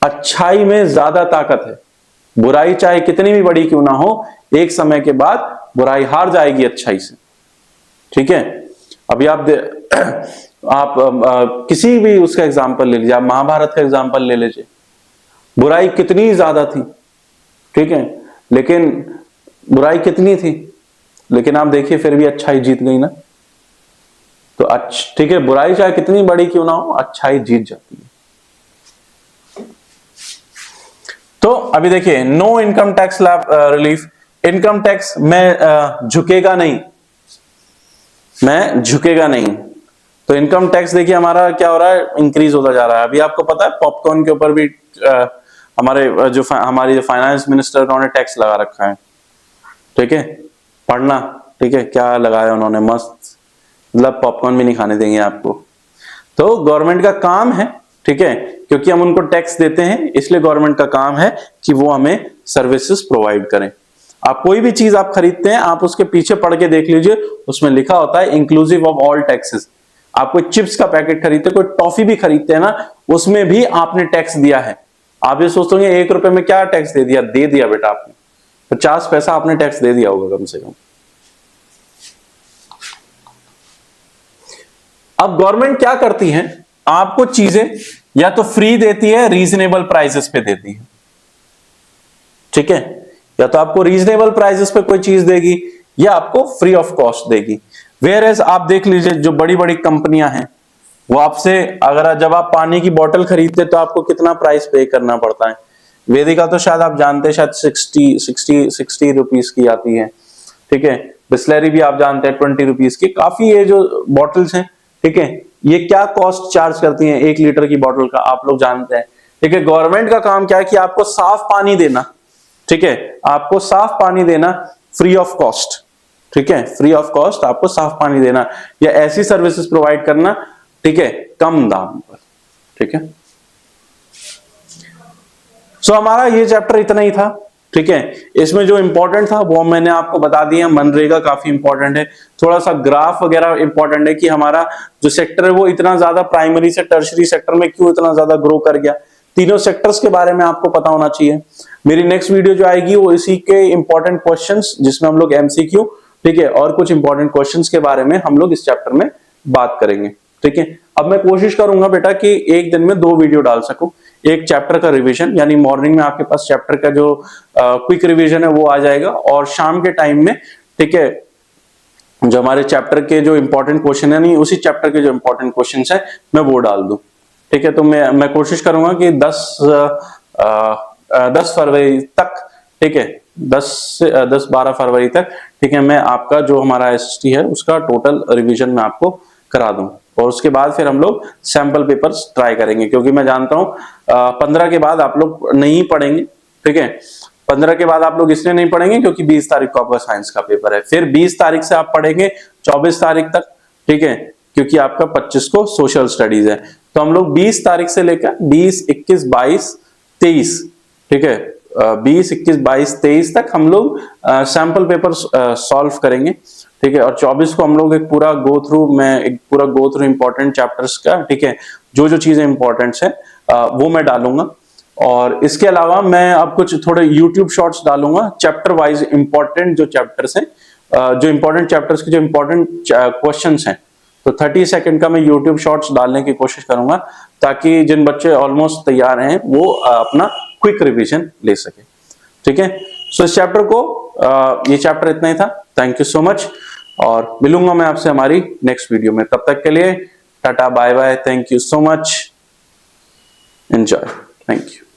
A: अच्छाई में ज्यादा ताकत है। बुराई चाहे कितनी भी बड़ी क्यों ना हो, एक समय के बाद बुराई हार जाएगी अच्छाई से, ठीक है। अभी आप किसी भी उसका एग्जाम्पल ले लीजिए, आप महाभारत का एग्जाम्पल ले लीजिए। बुराई कितनी ज्यादा थी, ठीक है, लेकिन बुराई कितनी थी, लेकिन आप देखिए फिर भी अच्छाई जीत गई ना। तो ठीक है, बुराई चाहे कितनी बड़ी क्यों ना हो, अच्छाई जीत जाती है। तो अभी देखिए, no income tax relief. Income tax में झुकेगा नहीं, मैं झुकेगा नहीं। तो इनकम टैक्स देखिए हमारा क्या हो रहा है, इंक्रीज होता जा रहा है। अभी आपको पता है पॉपकॉर्न के ऊपर भी हमारी जो फाइनेंस मिनिस्टर, उन्होंने टैक्स लगा रखा है, ठीक है। पढ़ना, ठीक है, क्या लगाया उन्होंने, मस्त, मतलब पॉपकॉर्न भी नहीं खाने देंगे आपको। तो गवर्नमेंट का काम है, ठीक है, क्योंकि हम उनको टैक्स देते हैं, इसलिए गवर्नमेंट का काम है कि वो हमें सर्विसेज प्रोवाइड करें। आप कोई भी चीज आप खरीदते हैं, आप उसके पीछे पढ़ के देख लीजिए, उसमें लिखा होता है इंक्लूसिव ऑफ ऑल टैक्सेस। आप कोई चिप्स का पैकेट खरीदते, कोई टॉफी भी खरीदते हैं ना, उसमें भी आपने टैक्स दिया है। आप ये सोचते होंगे 1 रुपए में क्या टैक्स दे दिया? दे दिया बेटा आपने, 50 पैसा आपने टैक्स दे दिया होगा कम से कम। अब गवर्नमेंट क्या करती है, आपको चीजें या तो फ्री देती है, रीजनेबल प्राइसेस पे देती है, ठीक है। या तो आपको रीजनेबल प्राइसेस पे कोई चीज देगी या आपको फ्री ऑफ कॉस्ट देगी। वेयर एज आप देख लीजिए, जो बड़ी बड़ी कंपनियां हैं, वो आपसे, अगर जब आप पानी की बोतल खरीदते तो आपको कितना प्राइस पे करना पड़ता है। वेदिका तो शायद आप जानते हैं, शायद 60 रुपीज की आती है, ठीक है। बिस्लरी भी आप जानते हैं 20 रुपीज की। काफी ये जो बॉटल्स हैं, ठीक है, ये क्या कॉस्ट चार्ज करती हैं 1 लीटर की बोतल का, आप लोग जानते हैं, ठीक है। गवर्नमेंट का काम क्या है कि आपको साफ पानी देना, ठीक है, आपको साफ पानी देना फ्री ऑफ कॉस्ट, ठीक है, फ्री ऑफ कॉस्ट आपको साफ पानी देना, या ऐसी सर्विसेज प्रोवाइड करना, ठीक है, कम दाम पर, ठीक है। सो हमारा ये चैप्टर इतना ही था, ठीक है। इसमें जो इंपॉर्टेंट था वो मैंने आपको बता दिया, मनरेगा काफी इंपॉर्टेंट है, थोड़ा सा ग्राफ वगैरह इंपॉर्टेंट है कि हमारा जो सेक्टर है वो इतना ज्यादा प्राइमरी से टर्शरी सेक्टर में क्यों इतना ज्यादा ग्रो कर गया, तीनों सेक्टर्स के बारे में आपको पता होना चाहिए। मेरी नेक्स्ट वीडियो जो आएगी वो इसी के इंपॉर्टेंट क्वेश्चंस, जिसमें हम लोग एमसीक्यू, ठीक है, और कुछ इंपॉर्टेंट क्वेश्चंस के बारे में हम लोग इस चैप्टर में बात करेंगे। ठीक है, अब मैं कोशिश करूंगा बेटा कि एक दिन में 2 वीडियो डाल सकूं, एक चैप्टर का रिवीजन, यानी मॉर्निंग में आपके पास चैप्टर का जो क्विक रिवीजन है वो आ जाएगा, और शाम के टाइम में, ठीक है, जो हमारे चैप्टर के जो इंपॉर्टेंट क्वेश्चन है, नहीं उसी चैप्टर के जो इंपॉर्टेंट क्वेश्चन है मैं वो डाल दूं। ठीक है, तो मैं कोशिश करूंगा कि 10 फरवरी तक, ठीक है, 10-12 फरवरी तक, ठीक है, मैं आपका जो हमारा एसएसटी है उसका टोटल रिवीजन मैं आपको करा दूं, और उसके बाद फिर हम लोग सैंपल पेपर्स ट्राई करेंगे, क्योंकि मैं जानता हूं 15 के बाद आप लोग नहीं पढ़ेंगे। ठीक है, 15 के बाद आप लोग इसलिए नहीं पढ़ेंगे क्योंकि 20 तारीख को आपका साइंस का पेपर है, फिर 20 तारीख से आप पढ़ेंगे 24 तारीख तक। ठीक है, क्योंकि आपका 25 को सोशल स्टडीज है, तो हम लोग 20 तारीख से लेकर 20, 21, 22, 23, ठीक है, 20, 21, 22, 23 तक हम लोग सैंपल पेपर सॉल्व करेंगे। ठीक है, और 24 को हम लोग एक पूरा गो थ्रू इंपॉर्टेंट चैप्टर्स का, ठीक है, जो जो चीजें इंपॉर्टेंट है वो मैं डालूंगा, और इसके अलावा मैं अब कुछ थोड़े यूट्यूब शॉर्ट्स डालूंगा चैप्टर वाइज इंपॉर्टेंट जो चैप्टर्स हैं, जो इंपॉर्टेंट चैप्टर्स के जो इंपॉर्टेंट क्वेश्चंस हैं, तो 30 सेकंड का मैं यूट्यूब शॉर्ट्स डालने की कोशिश करूंगा, ताकि जिन बच्चे ऑलमोस्ट तैयार हैं वो अपना क्विक रिवीजन ले सके। ठीक है, सो इस चैप्टर को ये चैप्टर इतना ही था। थैंक यू सो मच, और मिलूंगा मैं आपसे हमारी नेक्स्ट वीडियो में। तब तक के लिए tata bye bye, thank you so much, enjoy, thank you.